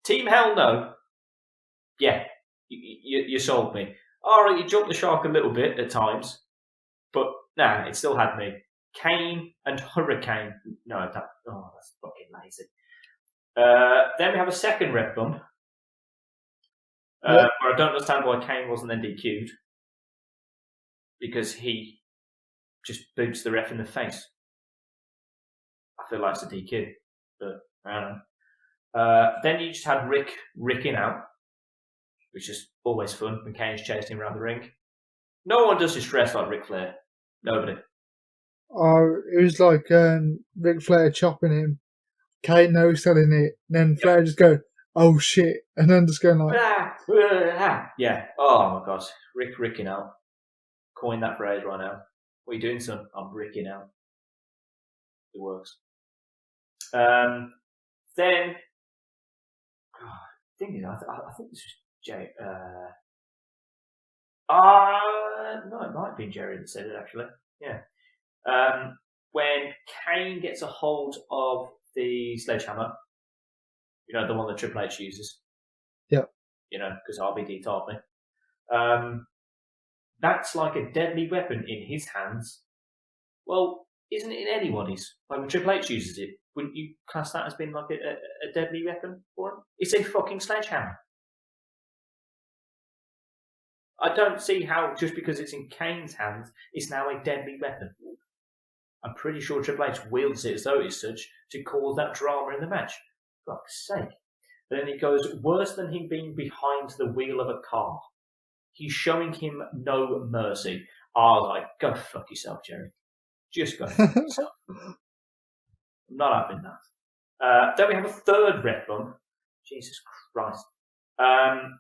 Team Hell No. Yeah, you sold me. All right, you jumped the shark a little bit at times, but nah, it still had me. Kane and Hurricane. No, that's fucking lazy. Then we have a second ref bump. Where I don't understand why Kane wasn't then DQ'd. Because he just boots the ref in the face. I feel like it's a DQ. But I don't know. Then you just had Rick ricking out, which is always fun when Kane's chasing him around the ring. No one does his stress like Ric Flair. Nobody. It was like Ric Flair chopping him, Kane no selling it, and then Flair just go, oh shit, and then just going like... Yeah. Oh my god. Ricking out. Coin that phrase right now. What are you doing, son? I'm ricking out. It works. Then... thing is, I think this was Jay... no, it might be Jerry that said it, actually. Yeah. When Kane gets a hold of the sledgehammer, you know, the one that Triple H uses. Yeah. You know, because RBD taught me. That's like a deadly weapon in his hands. Well, isn't it in anybody's? Like when Triple H uses it, wouldn't you class that as being like a deadly weapon for him? It's a fucking sledgehammer. I don't see how, just because it's in Kane's hands, it's now a deadly weapon. I'm pretty sure Triple H wields it as though it's such to cause that drama in the match. For fuck's sake. But then it goes worse than him being behind the wheel of a car. He's showing him no mercy. I was like, go fuck yourself, Jerry. Just go fuck yourself. I'm not having that. Then we have a third ref bump. Jesus Christ. And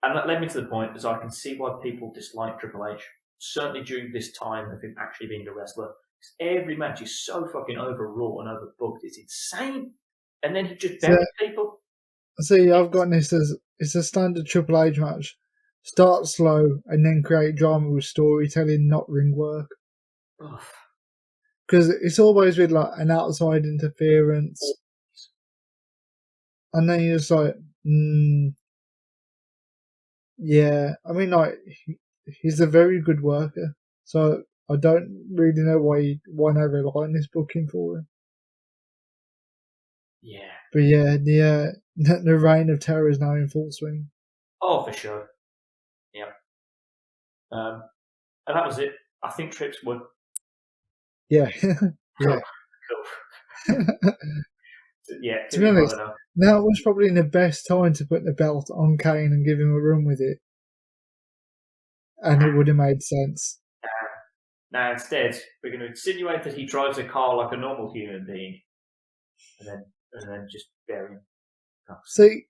that led me to the point, as I can see why people dislike Triple H. Certainly during this time of him actually being a wrestler. Every match is so fucking overwrought and overbooked. It's insane. And then he just buries people. See, I've got this as it's a standard Triple H match. Start slow and then create drama with storytelling, not ring work. Because it's always with like an outside interference. And then you're just like, yeah. I mean, like, he's a very good worker. So I don't really know why they rely on this booking for him. Yeah. But yeah, the reign of terror is now in full swing. Oh, for sure. Yeah. And that was it. I think Trips won. Yeah. Yeah. Cool. Yeah. To be honest, now was probably the best time to put the belt on Kane and give him a run with it. And it would have made sense. Now, instead, we're going to insinuate that he drives a car like a normal human being. And then just bury him. See,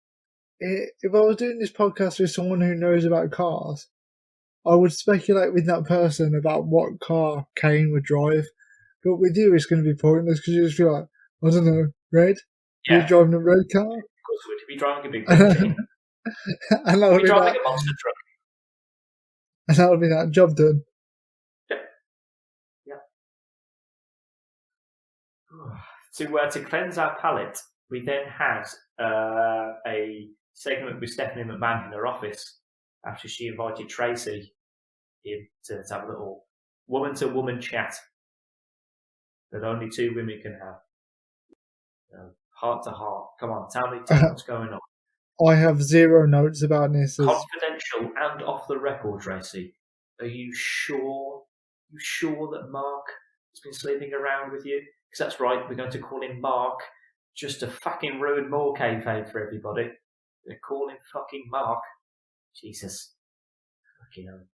if I was doing this podcast with someone who knows about cars, I would speculate with that person about what car Kane would drive. But with you, it's going to be pointless because you just feel like, I don't know, red? Yeah. You're driving a red car? Of course we would. Be driving a big machine. And that would be driving a monster truck. And that would be that job done. To cleanse our palate, we then had a segment with Stephanie McMahon in her office after she invited Tracy in to have a little woman-to-woman chat that only two women can have. Heart to heart. Come on, tell me what's going on. I have zero notes about this. Confidential and off the record, Tracy. Are you sure? You sure that Mark has been sleeping around with you? Because that's right, we're going to call him Mark just to fucking ruin more kayfabe for everybody. They're calling fucking Mark. Jesus. Fucking hell.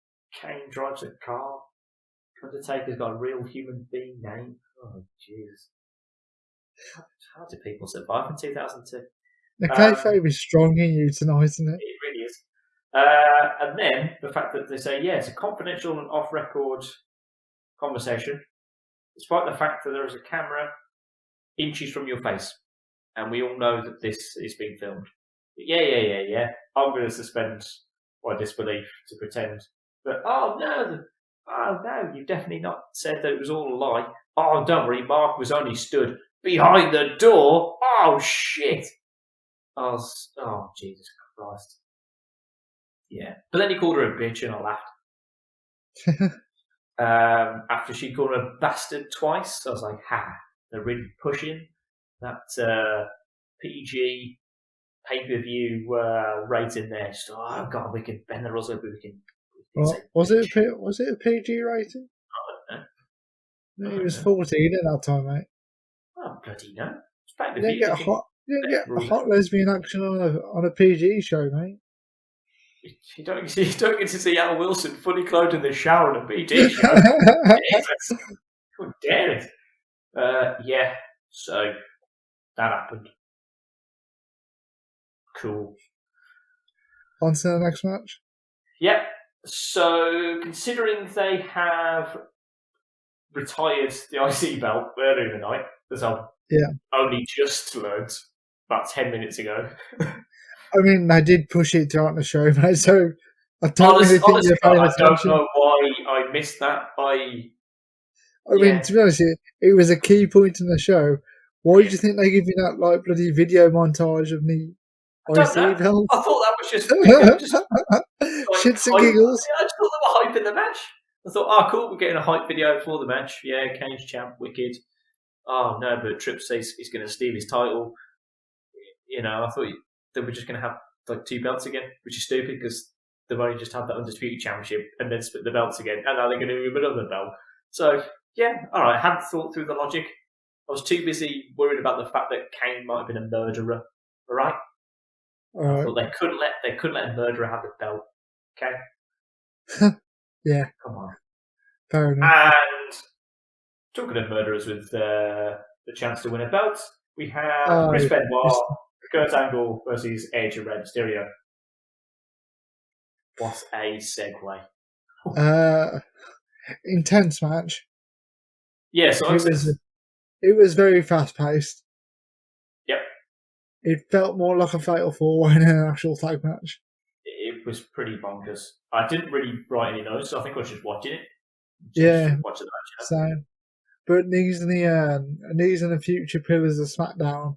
Kane drives a car. Undertaker's got a real human being name. Oh, Jesus. How do people survive in 2002? The kayfabe is strong in you tonight, isn't it? It really is. And then the fact that they say, it's a confidential and off-record conversation, despite the fact that there is a camera inches from your face, and we all know that this is being filmed. Yeah. I'm going to suspend my disbelief to pretend that, oh no, you've definitely not said that it was all a lie. Oh, don't worry, Mark was only stood behind the door. Oh, shit. Oh, Jesus Christ. Yeah. But then he called her a bitch and I laughed. After she called her a bastard twice, I was like, they're really pushing that PG pay-per-view rating there. Just, oh, God, we can bend the rules over, we can was it a PG rating? I don't know. No, it was 14 at that time, mate. Oh, bloody no. You don't get hot lesbian action on a PG show, mate. You don't get to see Al Wilson fully clothed in the shower on a PG show. Jesus. How dare it? Yeah, so that happened. Cool. On to the next match? Yep. So, considering they have retired the IC belt earlier in the night, as I've only just learned about 10 minutes ago. I mean, they did push it throughout the show, mate, so I don't really think you're paying attention. I don't know why I missed that. I mean, to be honest, it was a key point in the show. Why do you think they give you that like bloody video montage of me? I don't know. I thought that was just shits and giggles. I just thought they were hyping the match. I thought, cool, we're getting a hype video for the match. Yeah, Kane's champ, wicked. Oh no, but Tripp says he's going to steal his title. You know, I thought they were just going to have like 2 belts again, which is stupid because they've only just had that Undisputed Championship and then split the belts again, and now they're going to do another belt. So, yeah, alright, I hadn't thought through the logic. I was too busy worried about the fact that Kane might have been a murderer. Alright? I thought they couldn't let a murderer have the belt. Okay? Yeah. Come on. Fair enough. And talking of murderers with the chance to win a belt, we have Chris Benoit, Kurt Angle versus Edge and Rey Mysterio. What a segue. Intense match. Yeah, so it was very fast paced. Yep. It felt more like a Fatal 4-Way than an actual tag match. It was pretty bonkers. I didn't really write any notes, so I think I was just watching it. Watching the match. Same. But these are the future pillars of SmackDown.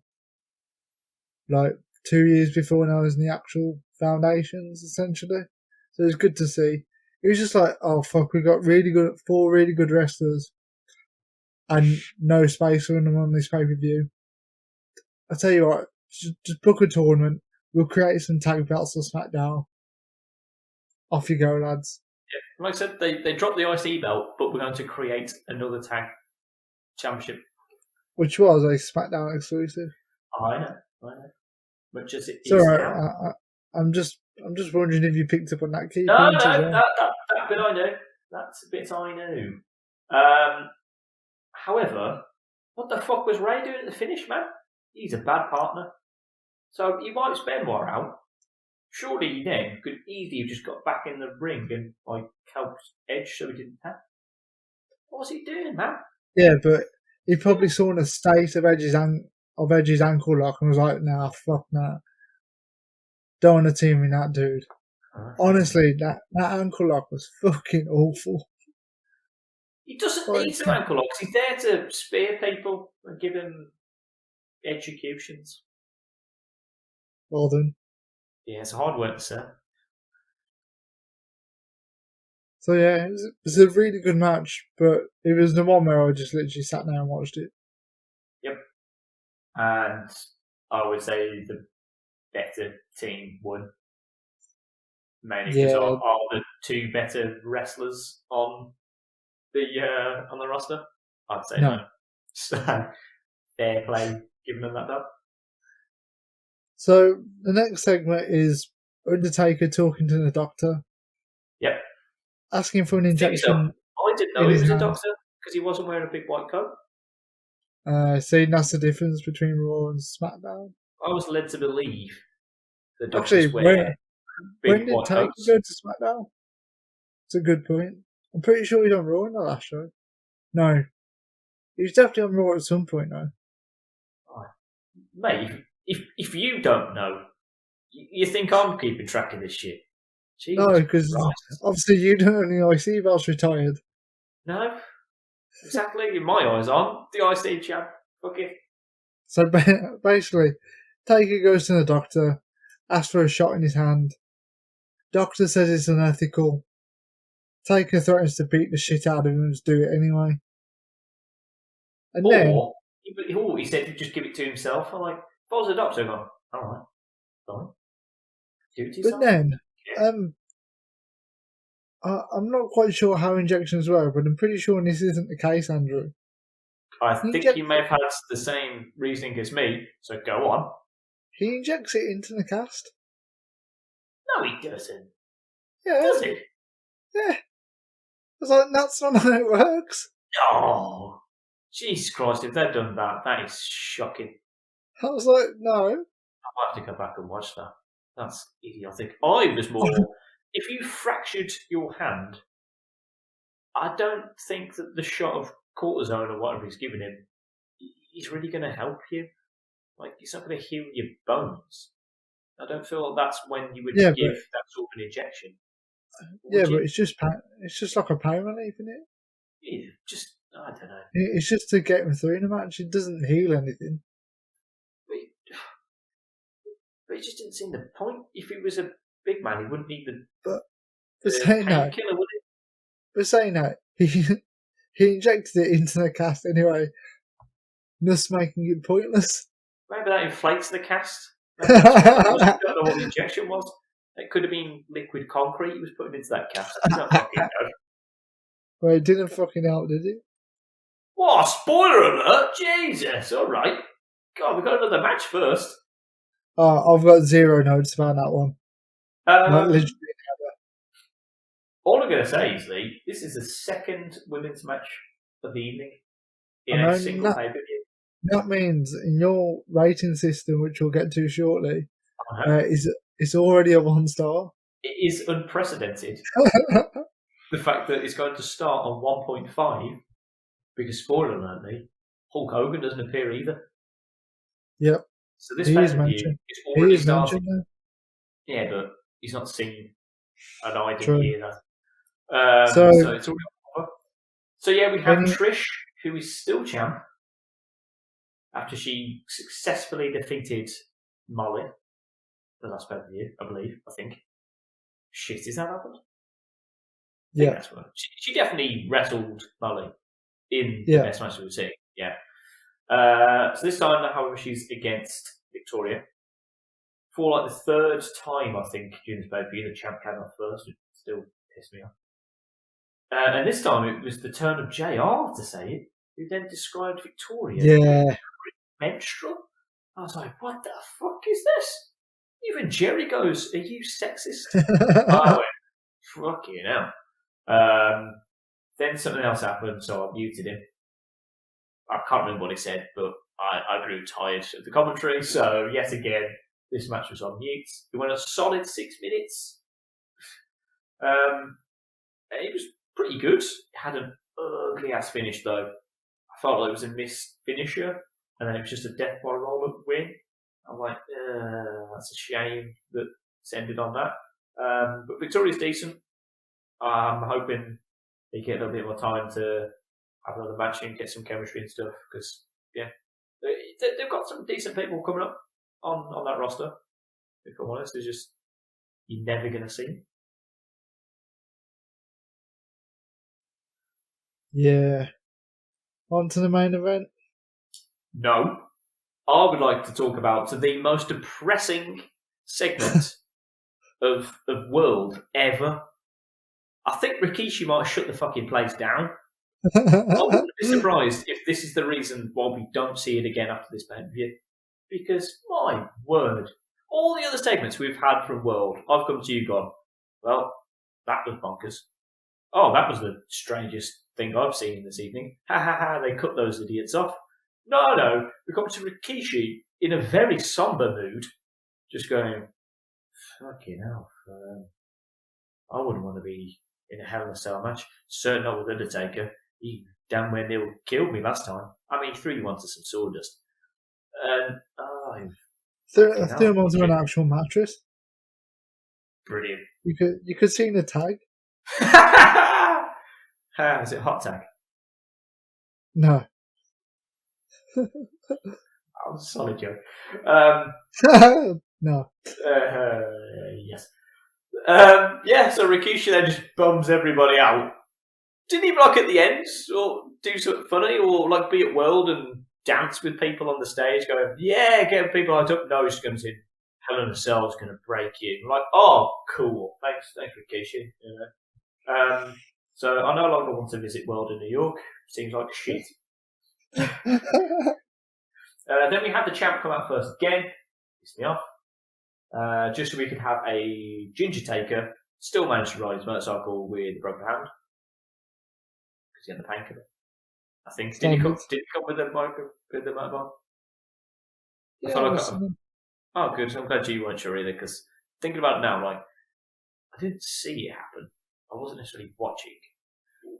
Like 2 years before when I was in the actual foundations, essentially. So it was good to see. It was just like, oh fuck, we got 4 really good wrestlers and no space for them on this pay-per-view. I tell you what, just book a tournament. We'll create some tag belts for SmackDown. Off you go, lads. Yeah, like I said, they dropped the IC belt, but we're going to create another tag championship, which was a SmackDown exclusive. I know. Much as it is now. I'm just wondering if you picked up on that key. No, that bit I know. That's a bit I know. However, what the fuck was Ray doing at the finish, man? He's a bad partner. So he wipes Benoit out. Surely he then could easily have just got back in the ring and like helped Edge so he didn't tap. What was he doing, man? Yeah, but he probably saw the state of Edge's ankle lock and was like, nah, fuck that. Don't want to team with that dude. Honestly, that ankle lock was fucking awful. He doesn't need some ankle locks. He's there to spear people and give them executions. Well done. Yeah, it's a hard word to say. So yeah, it was a really good match, but it was the one where I just literally sat there and watched it. Yep. And I would say the better team won. Mainly because are the 2 better wrestlers on the roster? I'd say no. So fair play giving them that belt. So the next segment is Undertaker talking to the doctor. Yep. Asking for an injection. I didn't know he was a doctor because he wasn't wearing a big white coat. See, that's the difference between Raw and SmackDown. I was led to believe the doctors when did Taker go to SmackDown? It's a good point. I'm pretty sure he's on Raw in the last show. No. He was definitely on Raw at some point, though. Oh, mate, if you don't know, you think I'm keeping track of this shit? Jesus no, because obviously you don't know the IC belt's retired. No. Exactly. In my eyes, I'm the IC champ. Fuck it. So basically, Taker goes to the doctor, asks for a shot in his hand. Doctor says it's unethical. Taker threatens to beat the shit out of him and just do it anyway. And then, he said to just give it to himself. I'm like, if I was a doctor, I'm going, all right, fine. Do it to yourself. but then, I'm not quite sure how injections work, but I'm pretty sure this isn't the case, Andrew. I think you may have had the same reasoning as me, so go on. He injects it into the cast. No, he doesn't. Yeah. Does he? Yeah. I was like, that's not how it works. Oh, Jesus Christ, if they've done that, that is shocking. I was like, no. I'll have to go back and watch that. That's idiotic. I was more... if you fractured your hand, I don't think that the shot of cortisone or whatever he's giving him is really going to help you. Like, it's not going to heal your bones. I don't feel like that's when you would give that sort of an injection. But it's just like a pain relief, isn't it? Yeah, just, I don't know. It's just to get him through the match. It doesn't heal anything. But it just didn't seem the point. If he was a big man, he wouldn't need the painkiller, would it? But saying that, he injected it into the cast anyway, thus making it pointless. Maybe that inflates the cast. I don't know what the injection was. It could have been liquid concrete he was putting into that cast. I don't fucking know. Well, it didn't fucking help, did it? What? Spoiler alert! Jesus, alright. God, we've got another match first. I've got 0 notes about that one. All I'm going to say is, Lee, this is the second women's match of the evening in a single pay-per-view. That means in your rating system, which we'll get to shortly, it's already a 1-star. It is unprecedented. The fact that it's going to start on 1.5, because spoiler alert, Lee, Hulk Hogan doesn't appear either. Yep. So this pay-per-view is already started. Yeah, but he's not seen, and I didn't hear that. So it's already over. So yeah, we have Trish, who is still champ, after she successfully defeated Molly the last pay-per-view, I think. Shit, is that happened? Yeah. That's what she definitely wrestled Molly in the best match we've seen. Yeah. So this time, however, she's against Victoria. For like the third time, I think, during this pay-per-view, the champ came out first. It still pissed me off. And this time, it was the turn of JR to say it, who then described Victoria as menstrual. I was like, what the fuck is this? Even Jerry goes, are you sexist? I went, fucking hell. Then something else happened, so I muted him. I can't remember what he said, but I grew tired of the commentary, so yet again, this match was on mute. It went a solid 6 minutes. It was pretty good. It had an ugly ass finish, though. I felt like it was a missed finisher, and then it was just a death by roll-up win. I'm like, that's a shame that it's ended on that. But Victoria's decent. I'm hoping they get a little bit more time to have another match and get some chemistry and stuff, because, yeah, they've got some decent people coming up on that roster. If I'm honest, it's just, you're never going to see them. Yeah. On to the main event? No. I would like to talk about the most depressing segment of World ever. I think Rikishi might shut the fucking place down. I wouldn't be surprised if this is the reason why we don't see it again after this pay-per-view. Because, my word, all the other segments we've had from World, I've come to you gone, well, that was bonkers. Oh, that was the strangest thing I've seen this evening. Ha ha ha, they cut those idiots off. No, we come to Rikishi in a very somber mood, just going, fucking hell, I wouldn't want to be in a Hell in a Cell match. Certainly not with Undertaker. He damn well nearly killed me last time. I mean, he threw you onto some sawdust. Threw him onto an actual mattress. Brilliant. You could see the tag. Is it hot tag? No. That was a solid joke. No. Yes. So Rikishi then just bums everybody out. Didn't even at the end or do something funny or be at World and dance with people on the stage going, yeah, getting people hyped up. No, he's just comes in, Hell in a Cell is going to break you. I'm like, oh, cool. Thanks Rikishi. So I no longer want to visit World in New York. Seems like shit. Then we had the champ come out first again. Pissed me off. Just so we could have a Ginger Taker still managed to ride his motorcycle with a broken hand. Because he had the painkiller. I think. Did he come with the motorbike? Yeah, oh, good. I'm glad you weren't sure either, because thinking about it now, I didn't see it happen. I wasn't necessarily watching.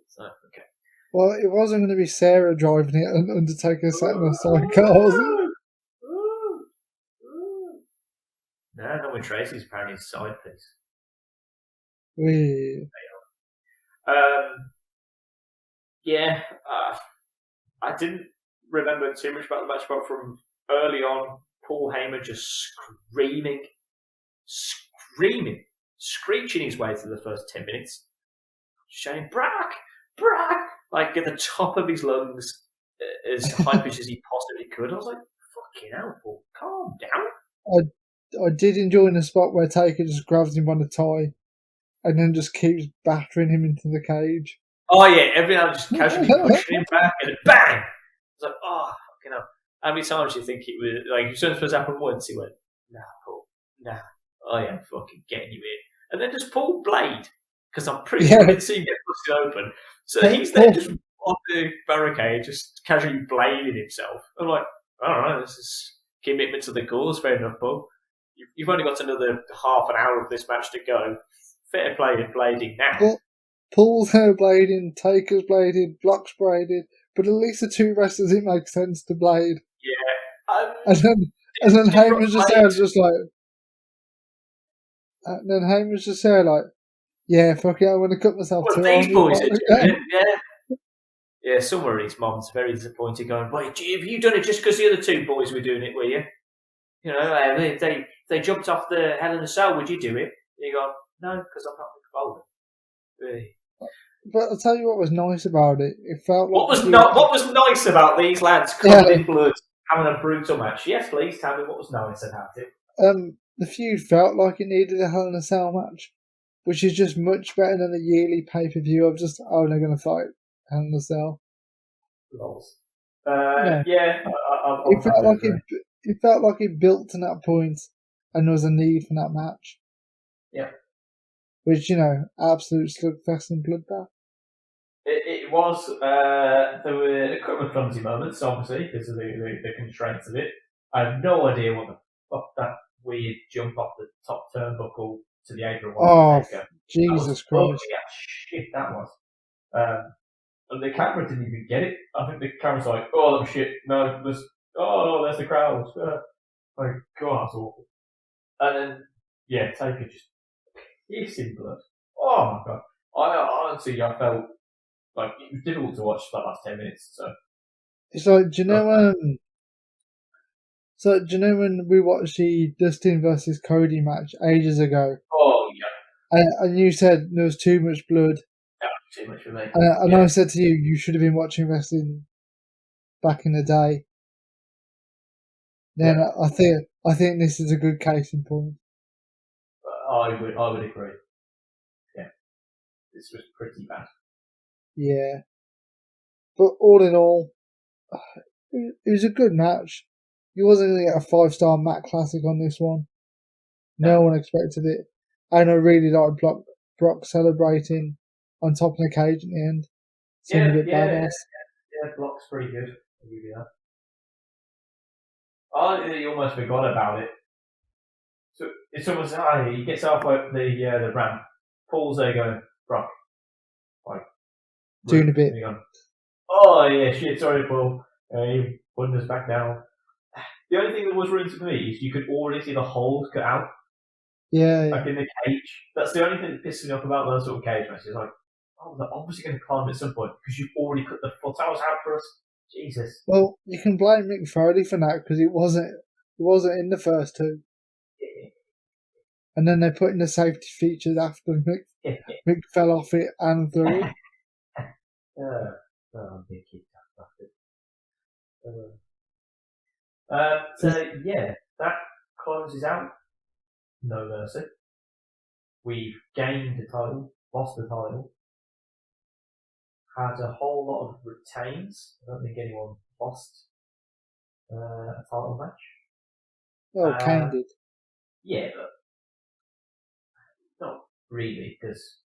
So, okay. Well, it wasn't going to be Sarah driving it and Undertaker sat in a sidecar, was it? No, not with Tracy's apparently his side piece. I didn't remember too much about the match, but from early on, Paul Heyman just screeching his way through the first 10 minutes, shouting, Brock! At the top of his lungs, as high pitched as he possibly could. I was like, fucking hell, Paul, calm down. I did enjoy the spot where Taker just grabs him by the tie and then just keeps battering him into the cage. Oh, yeah, every now and just casually pushing him back and then bang! It's like, oh, fucking hell. How many times do you think it was, if something supposed to happen once, he went, nah, Paul, nah, I am fucking getting you in. And then just Paul Blade, because I'm pretty sure I didn't see him get busted open. So he's there just on the barricade, just casually blading himself. I'm like, alright, this is commitment to the cause, fair enough, Paul. You've only got another half an hour of this match to go. Fair play in blading now. Well, Paul's hair blading, Taker's bladed, Block's bladed, but at least the two wrestlers it makes sense to blade. Yeah. And then Heyman's just there, just like. And then Heyman's just there, like, yeah, fuck it, I want to cut myself too. These boys are doing it, yeah. Yeah, somewhere his mom's very disappointed, going, wait, have you done it just because the other two boys were doing it, were you? You know, if they jumped off the Hell in a Cell, would you do it? And you go, no, because I'm not involved. Really. But I'll tell you what was nice about it. It felt like what was nice about these lads covered in blood having a brutal match? Yes, please tell me what was nice about it. The feud felt like it needed a Hell in a Cell match, which is just much better than a yearly pay-per-view of just, they're going to fight Hell in a Cell. Yeah. It felt like it built to that point and there was a need for that match. Yeah. Which, absolute slugfest and bloodbath. It was. There were a couple of clumsy moments, obviously, because of the constraints of it. I have no idea what the fuck that weird jump off the top turnbuckle to the apron was. Oh, Jesus Christ. Shit, that was. And the camera didn't even get it. I think the camera's like, oh, that was shit. No, there's the crowd. My God, that's awful. And then, Taker just pissing blood. Oh my God. Honestly, I felt like it was difficult to watch that last 10 minutes. So it's like, do you know when we watched the Dustin versus Cody match ages ago? Oh yeah. And you said there was too much blood. Too much for me. And I said to you should have been watching wrestling back in the day. Then I think this is a good case in point. I would agree. Yeah, this was pretty bad. Yeah, but all in all, it was a good match. You wasn't going to get a 5-star Matt Classic on this one. No one expected it, and I really liked Brock celebrating on top of the cage at the end. Seemed a bit badass. Yeah, Brock's pretty good. I'll give you that. You almost forgot about it. So it's almost he gets halfway up the ramp. Paul's there going, Brock, doing a bit. Oh yeah, shit. Sorry, Paul. He putting us back down. The only thing that was ruined for me is you could already see the holes cut out. Yeah. Like in the cage. That's the only thing that pisses me off about those sort of cage matches. Like, they're obviously going to climb at some point because you've already cut the foot out for us. Jesus. Well, you can blame Mick Foley for that because it wasn't in the first two, and then they put in the safety features after Mick fell off it and threw it. Big kid, so yeah, that closes out No Mercy. We've gained the title, lost the title, had a whole lot of retains. I don't think anyone lost a title match. Oh, Kane did. Yeah, but not really, because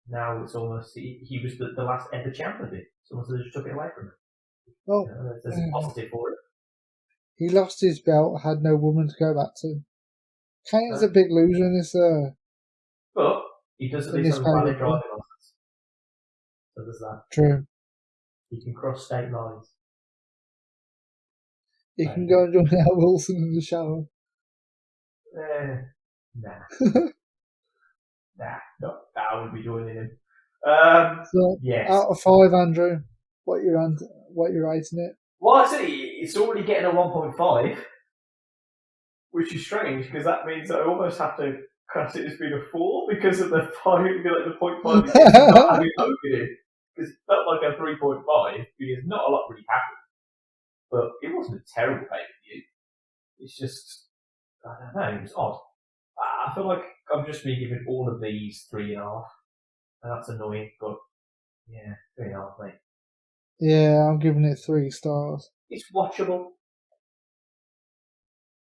now it's almost he was the last ever champ of it. Someone just took it away from him. Oh, there's a positive for it. He lost his belt, had no woman to go back to. Kane's a big loser in this. But he does at least have a valid driving license. So there's that. True. He can cross state lines. He can go and join Al Wilson in the shower. Nah. Nah, I wouldn't be joining him. So, yes. Out of 5, Andrew, what you're rating it? Well, I say it's already getting a 1.5, which is strange because that means I almost have to class it as being a 4 because of the 5, the 0.5 because not having Hogan in. Because it felt like a 3.5 because not a lot really happened. But it wasn't a terrible pay-per-view. It's just, I don't know, it was odd. I feel like I'm just been giving all of these 3.5, and that's annoying, but yeah, 3.5, mate. Yeah, I'm giving it 3 stars. It's watchable.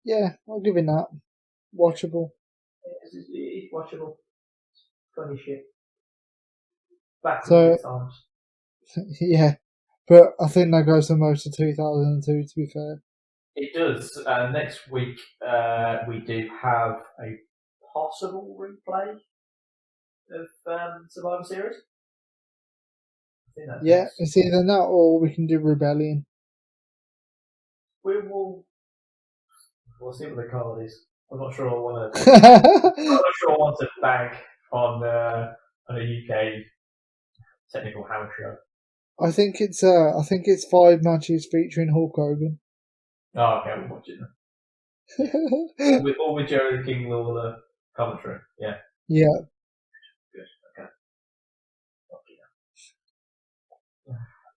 Yeah, I'll give it that. Watchable. It's watchable. Funny shit. Back to So, the times. Yeah, but I think that goes to most of 2002, to be fair. It does. Next week, we do have a possible replay of Survivor Series. Yeah, it's either that or we can do Rebellion. We'll see what the card is. I'm not sure I want to. I'm not sure I want to bag on a UK technical house show. I think it's 5 matches featuring Hulk Hogan. Oh, okay, we'll watch it then. all with Jerry the King Lawler commentary. Yeah. Yeah. Good. Okay.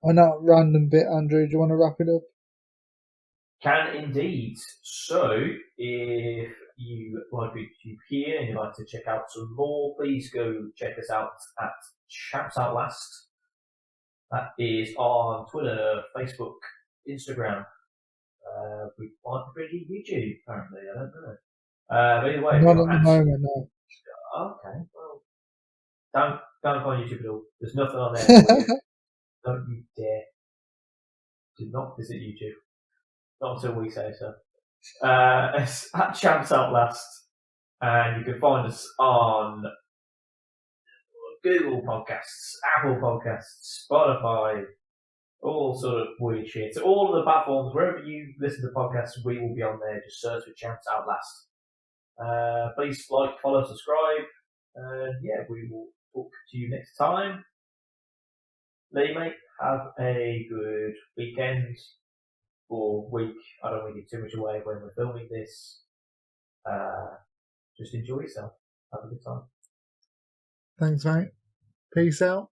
On that random bit, Andrew, do you want to wrap it up? Can indeed. So, if you like what you hear and you'd like to check out some more, please go check us out at Chaps Out Last. That is on Twitter, Facebook, Instagram. We might be YouTube, apparently. I don't know. But either way, not at the moment, no. Okay, well, don't go on YouTube at all. There's nothing on there for you. Don't you dare. Do not visit YouTube. Not until we say so. It's at Champs Out Last, and you can find us on Google Podcasts, Apple Podcasts, Spotify, all sort of weird shit. So all of the platforms, wherever you listen to podcasts, we will be on there. Just search for Champs Out Last. Please like, follow, subscribe, and yeah, we will talk to you next time. Lee, mate, have a good weekend or week. I don't want to give too much away when we're filming this. Just enjoy yourself. Have a good time. Thanks, mate. Peace out.